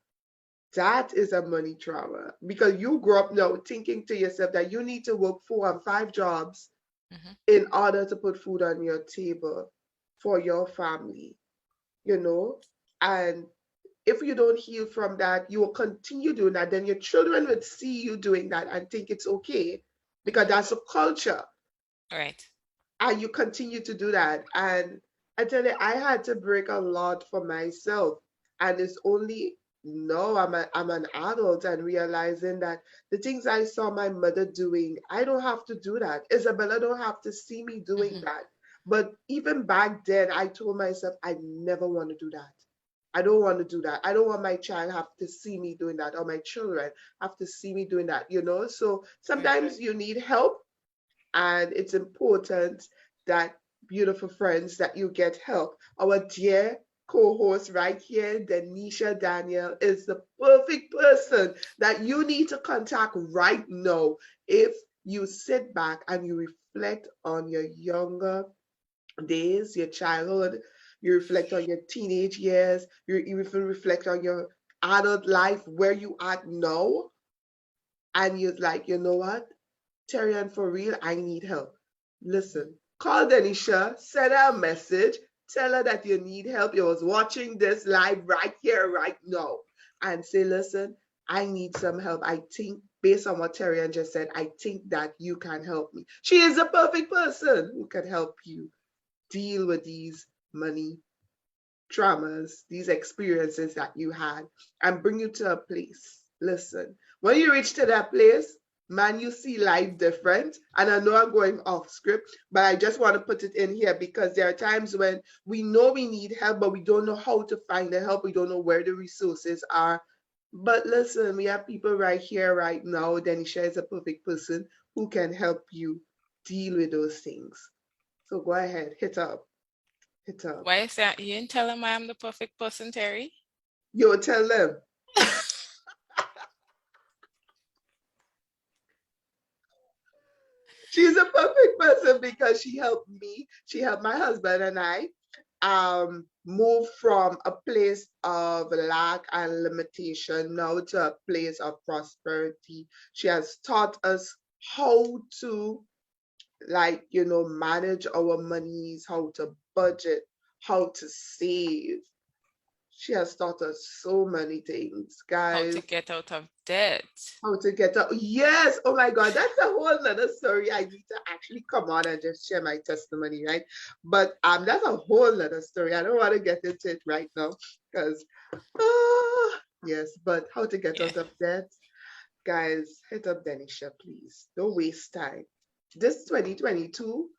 That is a money trauma because you grew up now thinking to yourself that you need to work four and five jobs Mhm. in order to put food on your table for your family, you know? And if you don't heal from that, you will continue doing that. Then your children would see you doing that and think it's okay because Mhm. that's a culture. All right. And you continue to do that. And I tell you, I had to break a lot for myself. And it's only no, I'm an adult and realizing that the things I saw my mother doing, I don't have to do that. Isabella don't have to see me doing Mhm. that. But even back then, I told myself I never want to do that. I don't want to do that. I don't want my child have to see me doing that or my children have to see me doing that, you know? So Right. sometimes you need help and it's important that beautiful friends that you get help. Our dear co-host right here, Denisha Daniel, is the perfect person that you need to contact right now if you sit back and you reflect on your younger days, your childhood, you reflect on your teenage years, you even reflect on your adult life where you are now, and you're like, you know what? Terrian, for real, I need help. Listen, call Denisha, send her a message, tell her that you need help. You was watching this live right here, right now, and say, listen, I need some help. I think, based on what Terrian just said, I think that you can help me. She is the perfect person who can help you deal with these money traumas, these experiences that you had, and bring you to a place. Listen, when you reach to that place, man, you see life different. And I know I'm going off script, but I just want to put it in here because there are times when we know we need help, but we don't know how to find the help. We don't know where the resources are. But listen, we have people right here, right now. Denisha is a perfect person who can help you deal with those things. So go ahead, hit up, hit up. Why is that? You didn't tell him I am the perfect person, Terry? Yo, tell them. She's a perfect person because she helped me. She helped my husband and I move from a place of lack and limitation now to a place of prosperity. She has taught us how to manage our monies, how to budget, how to save. She has taught us so many things, How to guys. get out of debt. How to get up. Yes. Oh my God. That's a whole nother story. I need to actually come on and just share my testimony, right? But that's a whole nother story. I don't want to get into it right now because yes, but how to get Yeah. out of debt. Guys, hit up Denisha, please. Don't waste time. This 2022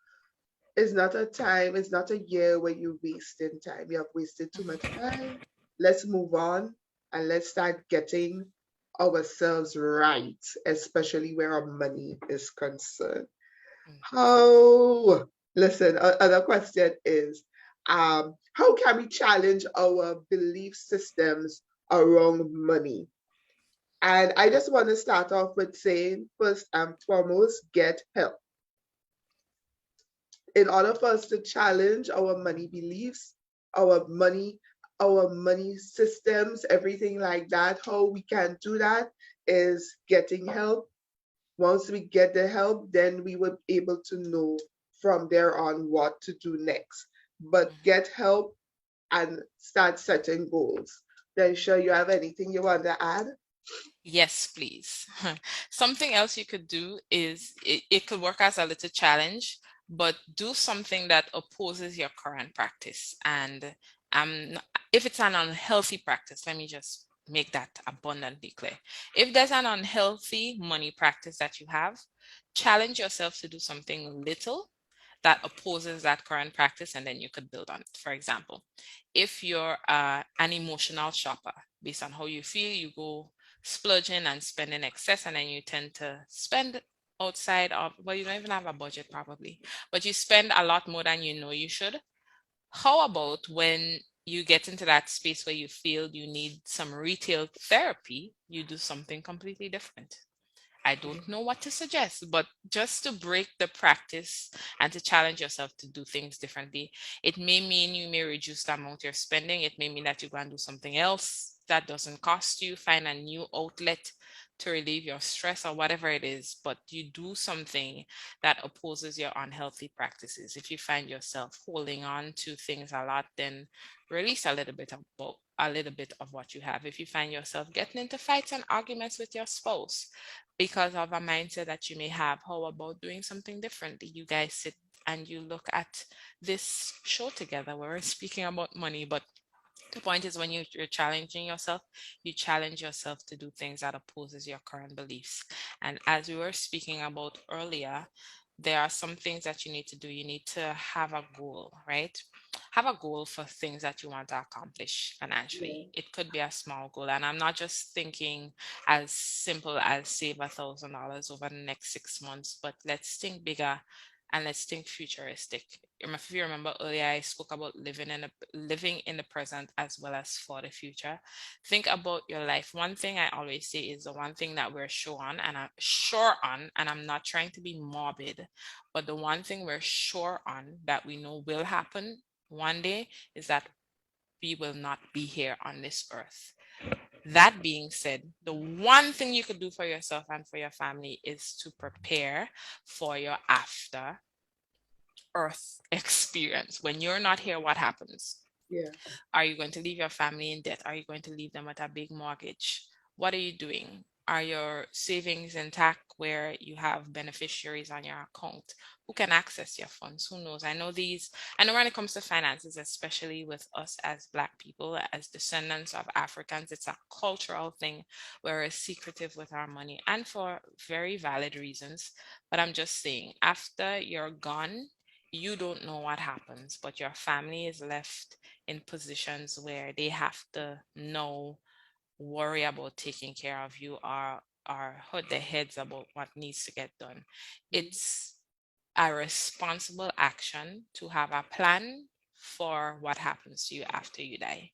is not a time, it's not a year where you're wasting time. You have wasted too much time. Let's move on and let's start getting ourselves right, especially where our money is concerned. Mm. How, listen, another question is how can we challenge our belief systems around money? And I just want to start off with saying, first and foremost, get help in order for us to challenge our money beliefs, our money, our money systems, everything like that, how we can do that is getting help. Once we get the help, then we will be able to know from there on what to do next. But Mhm. get help and start setting goals. Then, sure, you have anything you want to add? Yes, please. Something else you could do is it could work as a little challenge, but do something that opposes your current practice. And if it's an unhealthy practice, let me just make that abundantly clear. If there's an unhealthy money practice that you have, challenge yourself to do something little that opposes that current practice, and then you could build on it. For example, if you're an emotional shopper, based on how you feel, you go splurging and spending excess, and then you tend to spend outside of, well, you don't even have a budget probably, but you spend a lot more than you know you should. How about when you get into that space where you feel you need some retail therapy, you do something completely different? I don't know what to suggest, but just to break the practice and to challenge yourself to do things differently. It may mean you may reduce the amount you're spending. It may mean that you go and do something else that doesn't cost you, find a new outlet to relieve your stress or whatever it is, but you do something that opposes your unhealthy practices. If you find yourself holding on to things a lot, then release a little bit of what you have. If you find yourself getting into fights and arguments with your spouse, because of a mindset that you may have, how about doing something differently? You guys sit and you look at this show together where we're speaking about money, but the point is when you're challenging yourself, you challenge yourself to do things that opposes your current beliefs. And as we were speaking about earlier, there are some things that you need to do. You need to have a goal, right? Have a goal for things that you want to accomplish Yeah, financially. It could be a small goal. And I'm not just thinking as simple as save $1,000 over the next 6 months, but let's think bigger and let's think futuristic. If you remember earlier, I spoke about living in the present as well as for the future. Think about your life. One thing I always say is the one thing that we're sure on, and I'm not trying to be morbid, but the one thing we're sure on that we know will happen one day is that we will not be here on this earth. That being said, the one thing you could do for yourself and for your family is to prepare for your after earth experience. When you're not here, what happens? yeah, Are you going to leave your family in debt? Are you going to leave them with a big mortgage? What are you doing? Are your savings intact where you have beneficiaries on your account who can access your funds? Who knows? I know when it comes to finances, especially with us as Black people, as descendants of Africans, it's a cultural thing. We're secretive with our money and for very valid reasons. But I'm just saying, after you're gone, you don't know what happens, but your family is left in positions where they have to know, worry about taking care of you, or hurt their heads about what needs to get done. mm, It's a responsible action to have a plan for what happens to you after you die.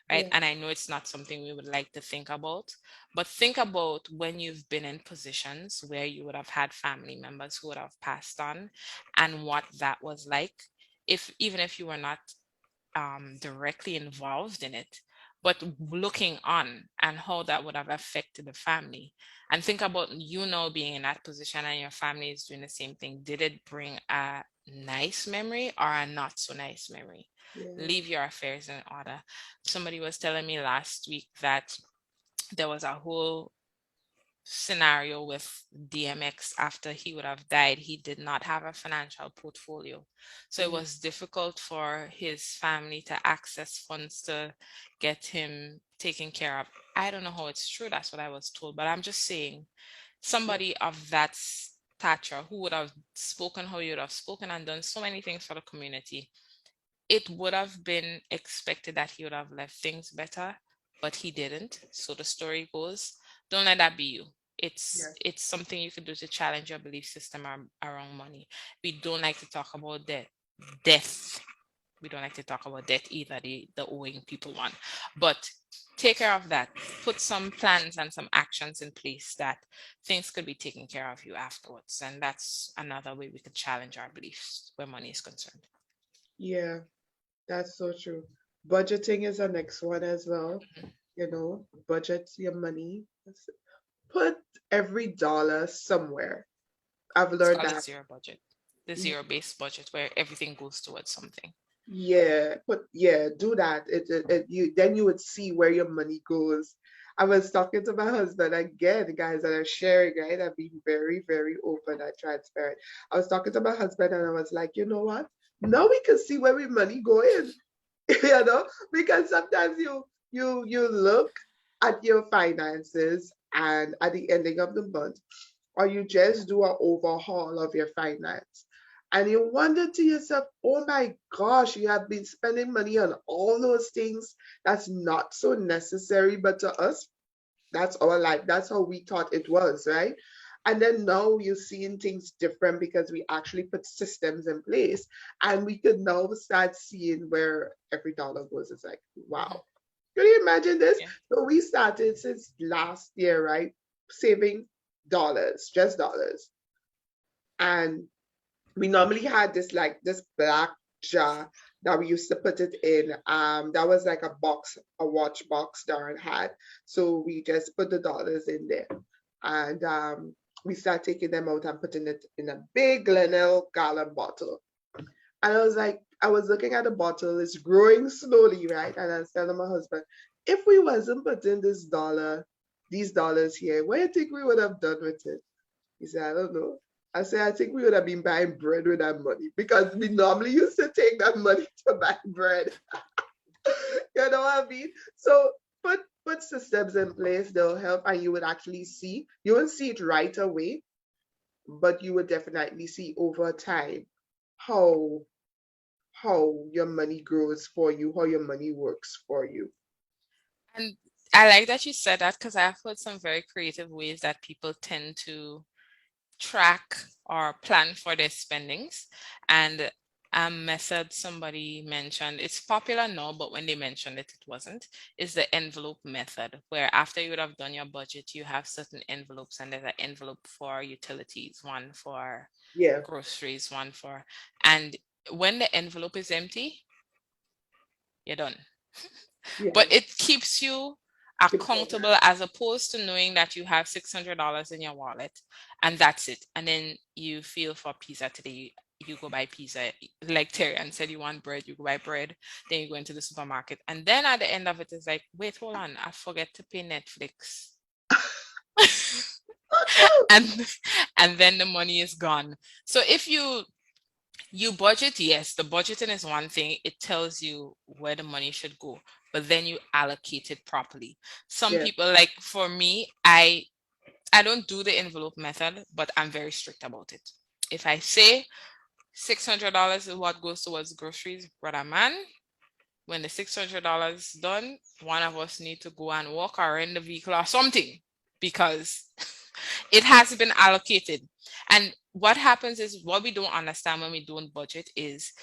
Right. yeah, And I know it's not something we would like to think about, but think about when you've been in positions where you would have had family members who would have passed on and what that was like. If even if you were not directly involved in it, but looking on and how that would have affected the family. And think about you now being in that position and your family is doing the same thing. Did it bring a nice memory or a not so nice memory? yeah, Leave your affairs in order. Somebody was telling me last week that there was a whole scenario with DMX after he would have died. He did not have a financial portfolio. So it mm, was difficult for his family to access funds to get him taken care of. I don't know how it's true. That's what I was told. But I'm just saying, yeah, somebody of that stature who would have spoken how you would have spoken and done so many things for the community, it would have been expected that he would have left things better, but he didn't. So the story goes, don't let that be you. yeah, It's something you can do to challenge your belief system around money. We don't like to talk about death. We don't like to talk about death either, the owing people one. But take care of that. Put some plans and some actions in place that things could be taken care of you afterwards. And that's another way we could challenge our beliefs where money is concerned. yeah. That's so true. Budgeting is the next one as well. Budget your money. put every dollar somewhere. I've It's learned called a that. zero budget, the zero-based budget where everything goes towards something. Yeah, do that. You then you would see where your money goes. I was talking to my husband again, guys, that are sharing, right? I'm being very, very open and transparent. I was talking to my husband and I was like, you know what? Now we can see where we money going, you know, because sometimes you look at your finances and at the ending of the month, or you just do an overhaul of your finance. And you wonder to yourself, oh my gosh, you have been spending money on all those things that's not so necessary, but to us, that's our life. That's how we thought it was, right? And then now you're seeing things different because we actually put systems in place and we could now start seeing where every dollar goes. It's like, Mhm. wow. Can you imagine this? Yeah. So we started since last year, right? Saving dollars, just dollars. And we normally had this like this black jar that we used to put it in. That was like a box, a watch box Darren had. So we just put the dollars in there. And we start taking them out and putting it in a big Glenelg gallon bottle. And I was like, I was looking at the bottle, it's growing slowly, right? And I was telling my husband, if we wasn't putting these dollars here, what do you think we would have done with it? He said, I don't know. I said, I think we would have been buying bread with that money because we normally used to take that money to buy bread. You know what I mean? So put systems in place, they'll help and you would actually see, you won't see it right away, but you would definitely see over time how your money grows for you, how your money works for you. And I like that you said that because I've heard some very creative ways that people tend to track or plan for their spendings. And a method somebody mentioned, it's popular now, but when they mentioned it, it wasn't, is the envelope method, where after you would have done your budget, you have certain envelopes, and there's an envelope for utilities, one for Yeah, groceries, one for, and when the envelope is empty, you're done. yeah. But it keeps you Keep going. accountable as opposed to knowing that you have $600 in your wallet and that's it. And then you feel for pizza today, you go buy pizza. Like Terrieann said, you want bread, you go buy bread, then you go into the supermarket. And then at the end of it, it's like, wait, hold on, I forget to pay Netflix. So true. and and then the money is gone. So if you budget, yes, the budgeting is one thing. It tells you where the money should go, but then you allocate it properly. Some Yeah. people, like for me, I don't do the envelope method, but I'm very strict about it. If I say $600 is what goes towards groceries, brother man, when the $600 done, one of us need to go and walk or rent the vehicle or something because it has been allocated. And what happens is what we don't understand when we don't budget is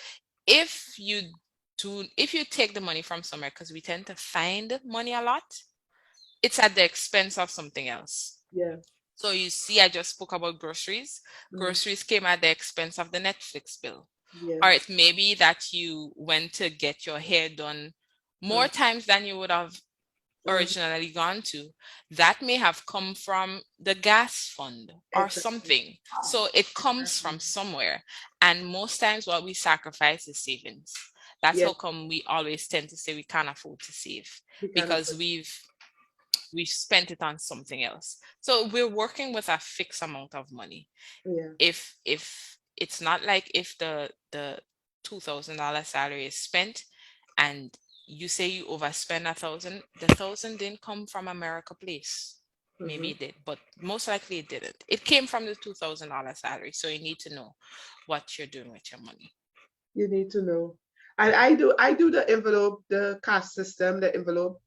if you if you take the money from somewhere, because we tend to find money a lot, it's at the expense of something else. Yeah. So you see, I just spoke about groceries. Mm, Groceries came at the expense of the Netflix bill. yeah. Or it may be that you went to get your hair done more Mm, times than you would have mm, originally gone to. That may have come from the gas fund or exactly. something. So it comes Exactly. from somewhere. And most times what we sacrifice is savings. That's Yeah. how come we always tend to say we can't afford to save, We can because afford. we've spent it on something else. So we're working with a fixed amount of money. Yeah. If it's not like if the $2,000 salary is spent and you say you overspend 1,000, the 1,000 didn't come from America Place. Maybe Hmm. it did, but most likely it didn't. It came from the $2,000 salary. So you need to know what you're doing with your money. You need to know. And I do the envelope, the cash system, the envelope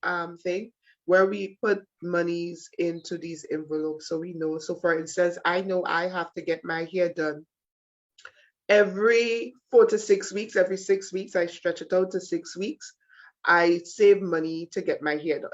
thing where we put monies into these envelopes so we know. So for instance, I know I have to get my hair done every 4 to 6 weeks. Every 6 weeks, I stretch it out to 6 weeks. I save money to get my hair done.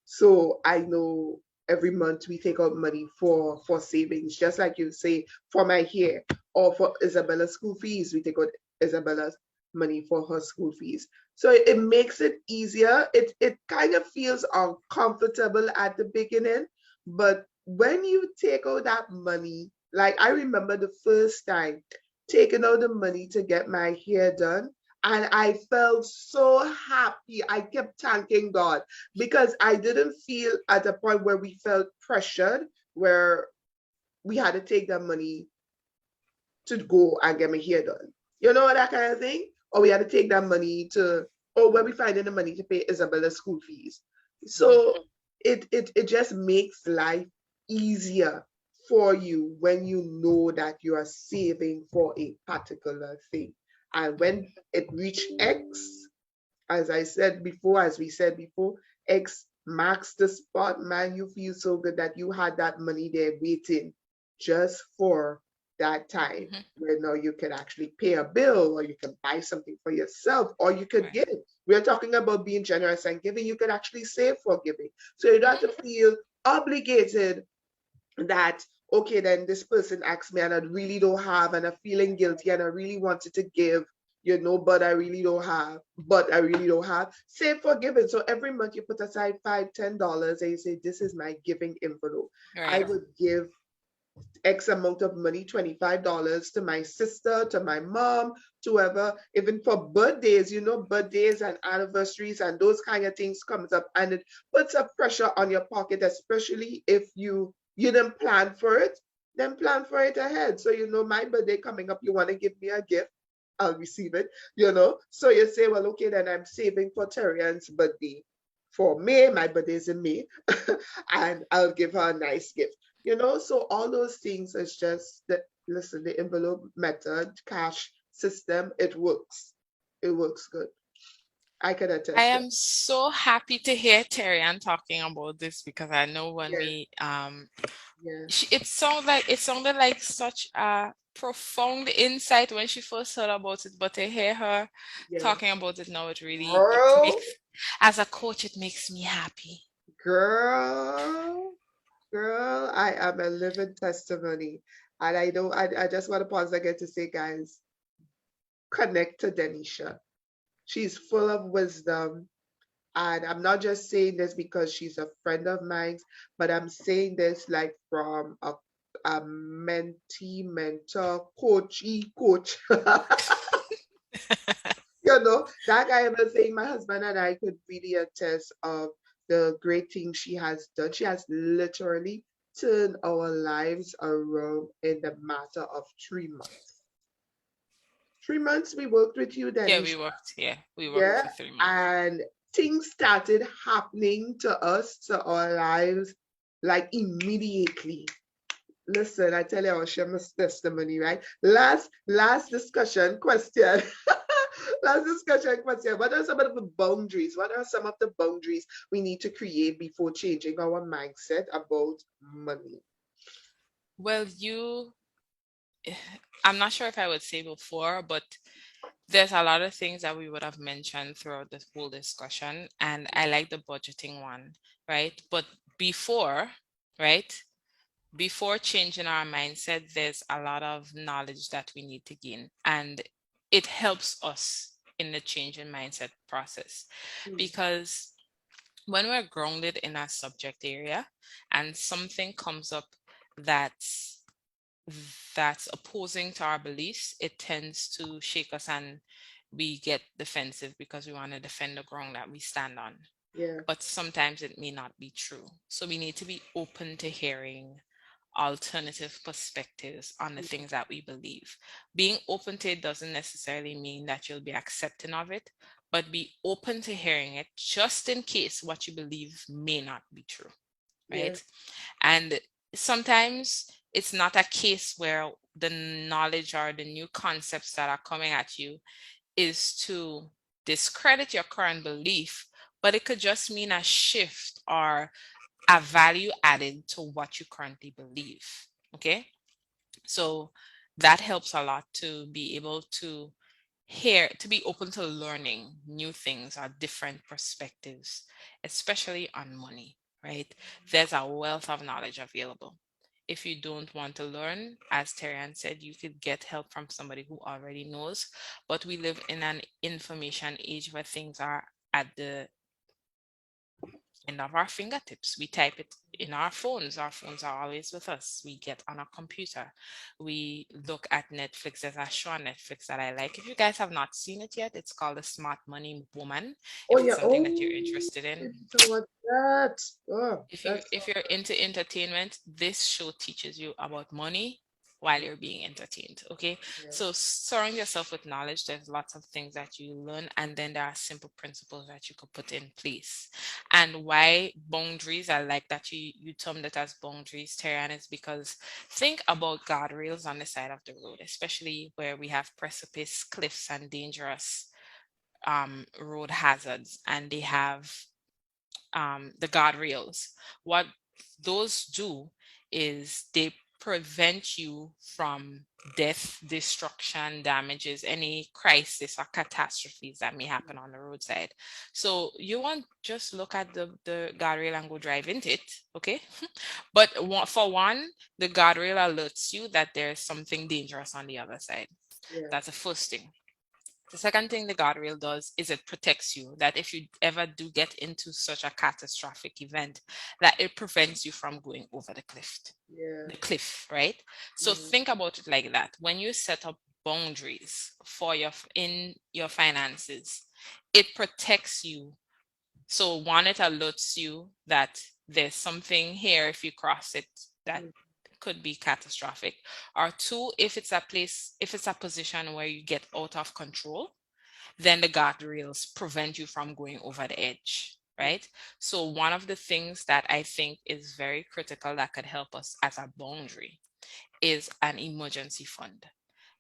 So I know every month we take out money for savings, just like you say for my hair or for Isabella's school fees. We take out Isabella's money for her school fees. So it makes it easier. It kind of feels uncomfortable at the beginning, but when you take out that money, like I remember the first time taking out the money to get my hair done, and I felt so happy. I kept thanking God because I didn't feel at a point where we felt pressured, where we had to take that money to go and get my hair done. You know, that kind of thing? Or we had to take that money to, or where we finding the money to pay Isabella's school fees. Mhm. So it just makes life easier for you when you know that you are saving for a particular thing. And when it reach X, as I said before, as we said before, X marks the spot, man. You feel so good that you had that money there waiting just for that time Mhm. where now you can actually pay a bill or you can buy something for yourself or you could Right. give. We're talking about being generous and giving. You can actually save for giving. So you don't have to Mhm. feel obligated that okay, then this person asked me and I really don't have and I'm feeling guilty and I really wanted to give, but I really don't have, but I really don't have. Save for giving. So every month you put aside $5, $10 and you say, this is my giving envelope. I Right. would give X amount of money, $25 to my sister, to my mom, to whoever, even for birthdays, birthdays and anniversaries and those kind of things comes up and it puts a pressure on your pocket, especially if you didn't plan for it, then plan for it ahead. So my birthday coming up, you want to give me a gift, I'll receive it. So you say, well, okay, then I'm saving for Terriann's birthday. For May, my birthday is in May, and I'll give her a nice gift. So all those things is just that, listen, the envelope method, cash system, it works. It works good. I can I attest to it. am so happy to hear Terrieann talking about this because I know when Yeah, we yeah, it sounded like such a profound insight when she first heard about it, but to hear her yeah. talking about it now, it Girl, makes, as a coach, it makes me happy. girl, girl, I am a living testimony. And I just want to pause again to say, guys, connect to Denisha. She's full of wisdom. And I'm not just saying this because she's a friend of mine, but I'm saying this like from a mentee, mentor, coachy coach. That guy was saying my husband and I could really attest of the great things she has done. She has literally turned our lives around in the matter of 3 months. 3 months we worked with you, Yeah, Denisha. we worked Yeah, for 3 months. and things started happening to us, to our lives, like immediately. Listen, I tell you, I'll share my testimony, right? Last discussion question. Last discussion question. What are some of the boundaries? What are some of the boundaries we need to create before changing our mindset about money? Well, I'm not sure if I would say before, but there's a lot of things that we would have mentioned throughout this whole discussion, and I like the budgeting one, right? But before, right? Before changing our mindset, there's a lot of knowledge that we need to gain, and it helps us in the change in mindset process Mm, because when we're grounded in a subject area and something comes up that's that's opposing to our beliefs, it tends to shake us and we get defensive because we want to defend the ground that we stand on. yeah, But sometimes it may not be true. So we need to be open to hearing alternative perspectives on the mm, things that we believe. Being open to it doesn't necessarily mean that you'll be accepting of it, but be open to hearing it just in case what you believe may not be true, yeah, right? And sometimes it's not a case where the knowledge or the new concepts that are coming at you is to discredit your current belief, but it could just mean a shift or a value added to what you currently believe. Okay. So that helps a lot to be able to to be open to learning new things or different perspectives, especially on money, right? There's a wealth of knowledge available. If you don't want to learn, as Terrian said, you could get help from somebody who already knows. But we live in an information age where things are at the end of our fingertips. We type it in our phones. Our phones are always with us. We get on a computer. We look at Netflix. There's a show on Netflix that I like. If you guys have not seen it yet, it's called The Smart Money Woman. Oh If it's yeah. something that you're Oh, interested in, so what that? Oh, that's if you're into entertainment, this show teaches you about money while you're being entertained. Okay. yeah, So surround yourself with knowledge. There's lots of things that you learn, and then there are simple principles that you could put in place. And why boundaries, I like that you termed it as boundaries, Terrian, is because think about guardrails on the side of the road, especially where we have precipice, cliffs, and dangerous road hazards, and they have the guardrails. What those do is they prevent you from death, destruction, damages, any crisis or catastrophes that may happen on the roadside. So you won't just look at the guardrail and go drive into it, okay? But for one, the guardrail alerts you that there's something dangerous on the other side. yeah, That's the first thing. The second thing the guardrail does is it protects you, that if you ever do get into such a catastrophic event, that it prevents you from going over yeah, the cliff, right? So mm, think about it like that. When you set up boundaries for in your finances, it protects you. So one, it alerts you that there's something here if you cross it that mm, could be catastrophic. Or two, if it's a place, if it's a position where you get out of control, then the guardrails prevent you from going over the edge, mm, right? So one of the things that I think is very critical that could help us as a boundary is an emergency fund,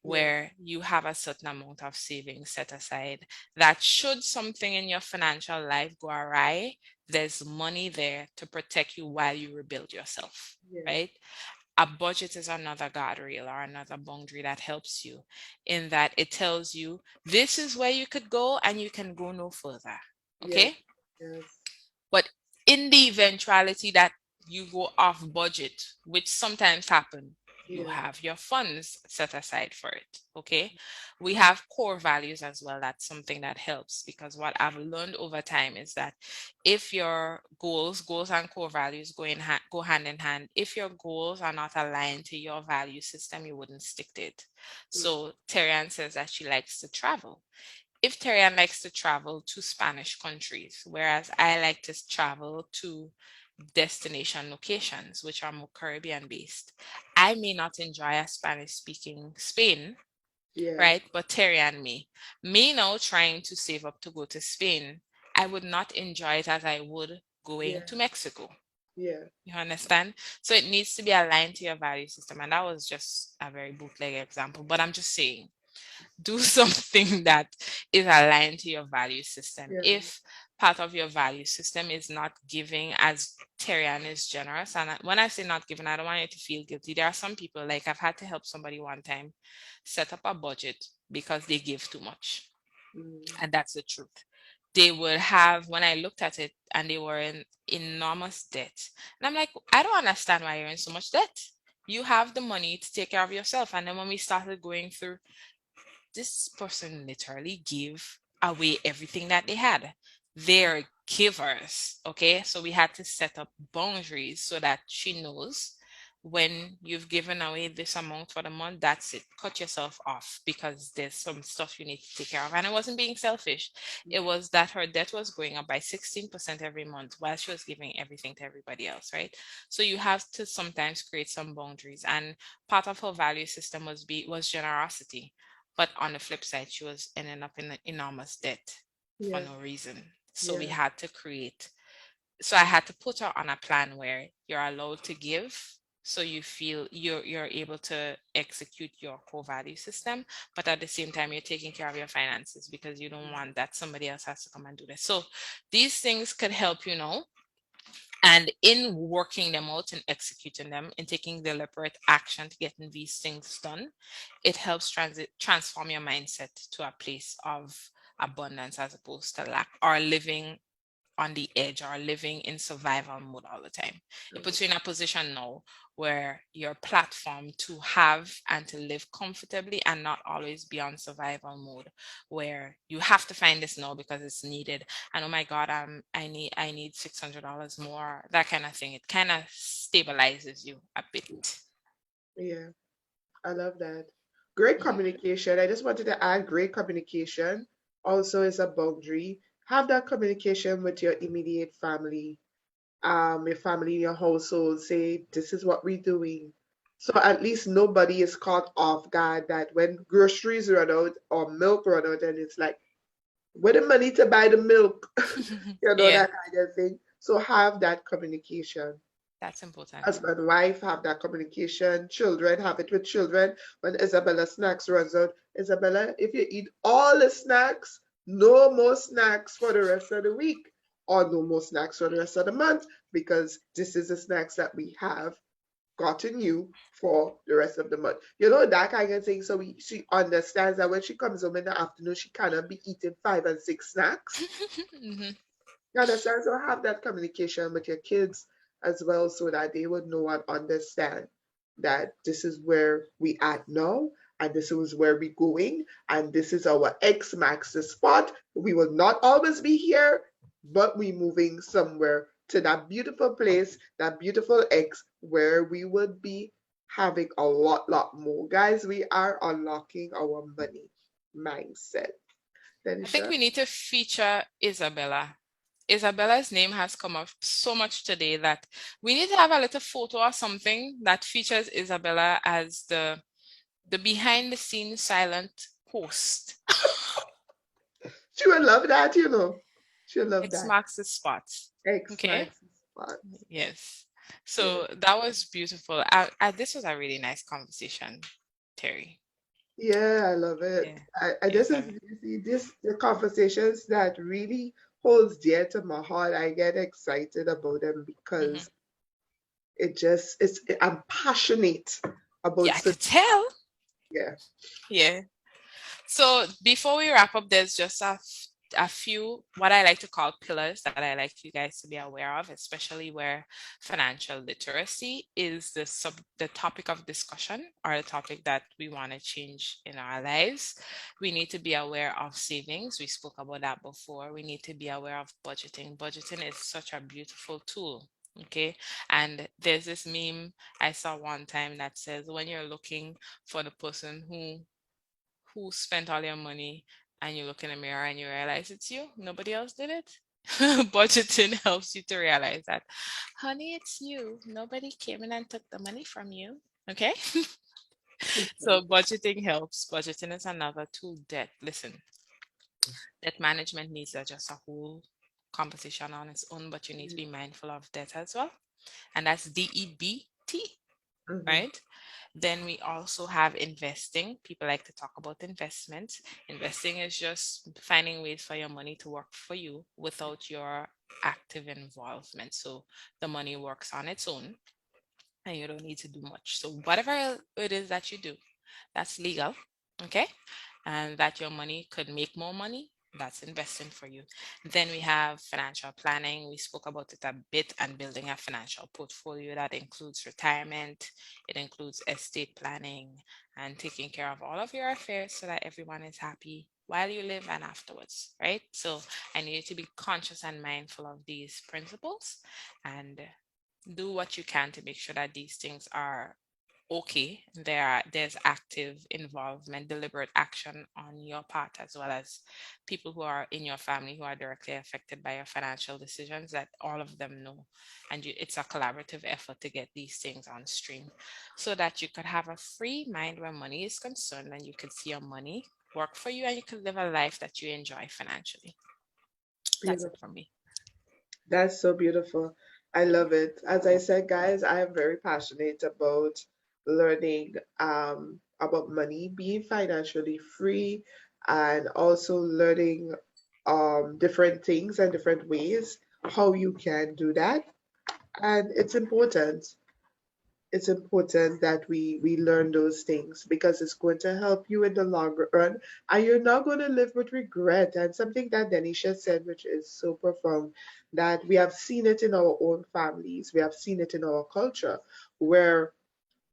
yeah, where you have a certain amount of savings set aside that should something in your financial life go awry, there's money there to protect you while you rebuild yourself, yeah, right? A budget is another guardrail or another boundary that helps you, in that it tells you this is where you could go and you can go no further. yes, Okay. yes, But in the eventuality that you go off budget, which sometimes happen, you yeah, have your funds set aside for it. Okay. We have core values as well. That's something that helps, because what I've learned over time is that if your goals and core values go hand in hand, if your goals are not aligned to your value system, you wouldn't stick to it. mm, So Terrian says that she likes to travel. If Terrian likes to travel to Spanish countries, whereas I like to travel to destination locations, which are more Caribbean based, I may not enjoy a Spanish speaking Spain, yeah, right? But Terrian me now trying to save up to go to Spain, I would not enjoy it as I would going yeah, to Mexico. yeah, You understand? So it needs to be aligned to your value system. And that was just a very bootleg example, but I'm just saying, do something that is aligned to your value system. yeah, If part of your value system is not giving, as Terrian is generous, and when I say not giving, I don't want you to feel guilty. There are some people, like I've had to help somebody one time set up a budget because they give too much. mm, And that's the truth. They would have, when I looked at it, and they were in enormous debt. And I'm like, I don't understand why you're in so much debt. You have the money to take care of yourself. And then when we started going through, this person literally gave away everything that they had. They're givers. Okay. So we had to set up boundaries so that she knows when you've given away this amount for the month, that's it. Cut yourself off, because there's some stuff you need to take care of. And it wasn't being selfish. mm, It was that her debt was going up by 16% every month while she was giving everything to everybody else, right? So you have to sometimes create some boundaries. And part of her value system was generosity. But on the flip side, she was ending up in enormous debt for yeah, no reason. So we yeah, had to create, so I had to put her on a plan where you're allowed to give. So you feel you're able to execute your core value system, but at the same time you're taking care of your finances, because you don't want that somebody else has to come and do this. So these things could help, and in working them out and executing them and taking deliberate action to getting these things done, it helps transform your mindset to a place of abundance as opposed to lack, or living on the edge or living in survival mode all the time. It puts you in a position now where your platform to have and to live comfortably and not always be on survival mode, where you have to find this now because it's needed. And oh my God, I need $600 more, that kind of thing. It kind of stabilizes you a bit. Yeah, I love that. Great Mhm. communication. I just wanted to add great communication also is a boundary. Have that communication with your immediate family, your family, your household. Say, this is what we're doing. So at least nobody is caught off guard that when groceries run out or milk run out and it's like, where the money to buy the milk? Yeah, That kind of thing. So have that communication. that's important. Husband, wife have that communication. Children have it with children. When Isabella snacks runs out, Isabella, if you eat all the snacks, no more snacks for the rest of the week, or no more snacks for the rest of the month, because this is the snacks that we have gotten you for the rest of the month. That kind of thing. So she understands that when she comes home in the afternoon, she cannot be eating five and six snacks. Mhm. You understand? So have that communication with your kids as well so that they would know and understand that this is where we at now and this is where we're going and this is our X max the spot. We will not always be here, but we moving somewhere to that beautiful place, that beautiful X where we would be having a lot more. Guys, we are unlocking our money mindset. I think Denisha? we need to feature Isabella. Isabella's name has come up so much today that we need to have a little photo or something that features Isabella as the behind the scenes silent host. She would love that. She would love It that. marks the spot. X Okay? marks the spot. Yes. Yeah. So that was beautiful. This was a really nice conversation, Terry. Yeah, I love it. Yeah. I this Yes, is I. you see this the conversations that really holds dear to my heart. I get excited about them Mhm. because I'm passionate about Yeah, I such. could tell. Yeah. Yeah. So before we wrap up, there's just a few what I like to call pillars that I like you guys to be aware of, especially where financial literacy is the topic of discussion or the topic that we want to change in our lives. We need to be aware of savings. We spoke about that before. We need to be aware of budgeting. Budgeting is such a beautiful tool. Okay. And there's this meme I saw one time that says when you're looking for the person who spent all your money and you look in the mirror and you realize it's you, nobody else did it. Budgeting helps you to realize that, honey, it's you. Nobody came in and took the money from you. Okay. So budgeting helps. Budgeting is another tool. Debt. Listen, debt management needs just a whole conversation on its own, but you need to be mindful of debt as well. And that's DEBT, Mm-hmm. right? Then we also have investing. People like to talk about investments. Investing is just finding ways for your money to work for you without your active involvement. So the money works on its own and you don't need to do much. So whatever it is that you do, that's legal, okay? And that your money could make more money, that's investing for you. Then we have financial planning. We spoke about it a bit and building a financial portfolio that includes retirement, it includes estate planning and taking care of all of your affairs so that everyone is happy while you live and afterwards, right? So I need you to be conscious and mindful of these principles and do what you can to make sure that these things are okay. There's active involvement, deliberate action on your part, as well as people who are in your family who are directly affected by your financial decisions, that all of them know. And it's a collaborative effort to get these things on stream so that you could have a free mind where money is concerned and you could see your money work for you and you could live a life that you enjoy financially. That's it Beautiful. from me. That's so beautiful. I love it. As I said, guys, I am very passionate about learning about money, being financially free, and also learning different things and different ways how you can do that. And it's important. it's important that we learn those things because it's going to help you in the longer run, and you're not going to live with regret. And something that Denisha said, which is so profound, that we have seen it in our own families, we have seen it in our culture, where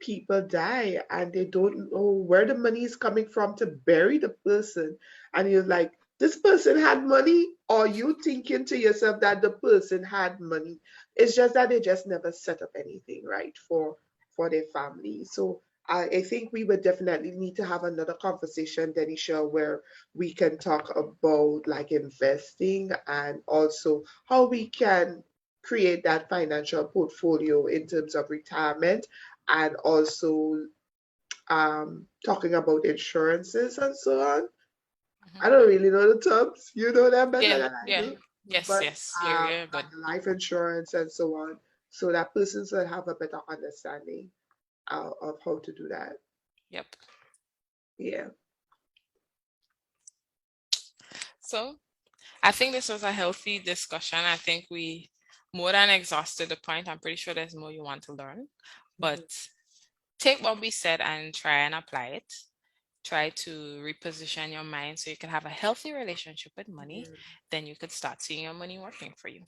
people die and they don't know where the money is coming from to bury the person. And you're like, this person had money, or you thinking to yourself that the person had money. It's just that they just never set up anything right for their family. So I think we would definitely need to have another conversation, Denisha, where we can talk about like investing and also how we can create that financial portfolio in terms of retirement, and also talking about insurances and so on. I Mhm. don't really know the terms. You know them better Yeah, than I yeah. do. Yes, But yes. You're good. like life insurance and so on, so that persons will have a better understanding of how to do that. Yep. Yeah. So I think this was a healthy discussion. I think we more than exhausted the point. I'm pretty sure there's more you want to learn, but Mhm. take what we said and try and apply it. Try to reposition your mind so you can have a healthy relationship with money. Yeah. Then you could start seeing your money working for you.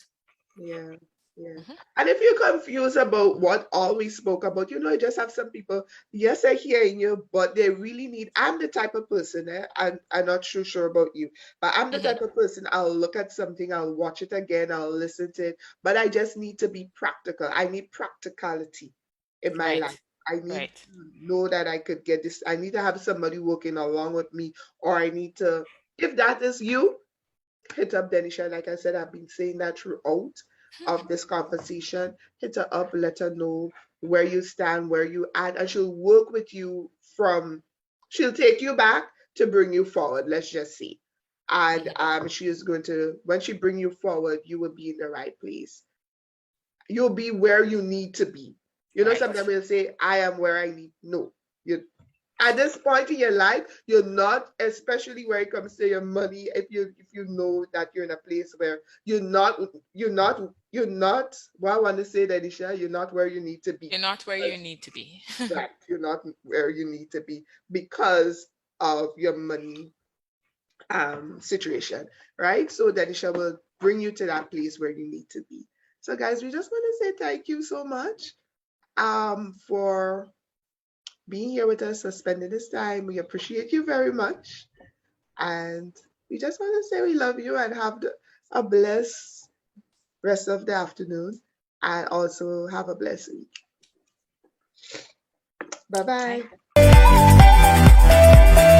Yeah, yeah. Mhm. And if you're confused about what all we spoke about, you just have some people, yes, they're hearing you, but they really need. I'm the type of person, I'm not sure about you, but I'm the Mhm. type of person, I'll look at something, I'll watch it again, I'll listen to it, but I just need to be practical. I need practicality in my life. Right. I need Right. to know that I could get this. I need to have somebody working along with me, or I need to, if that is you, hit up Denisha. Like I said, I've been saying that throughout of this conversation. Hit her up, let her know where you stand, where you at, and she'll work with you from. She'll take you back to bring you forward. Let's just see. And Mhm. she is going to, when she bring you forward, you will be in the right place. You'll be where you need to be. Sometimes Right. we'll say, I am where I need. No, you at this point in your life, you're not, especially where it comes to your money, if you know that you're in a place where you're not well, I want to say that, Isha, you're not where you need to be. You're not where you Because need to be. that you're not where you need to be because of your money situation, right? So Denisha will bring you to that place where you need to be. So guys, we just want to say thank you so much for being here with us, for spending this time. We appreciate you very much. And we just want to say we love you and have a blessed rest of the afternoon, and also have a blessed week. Bye Bye. bye.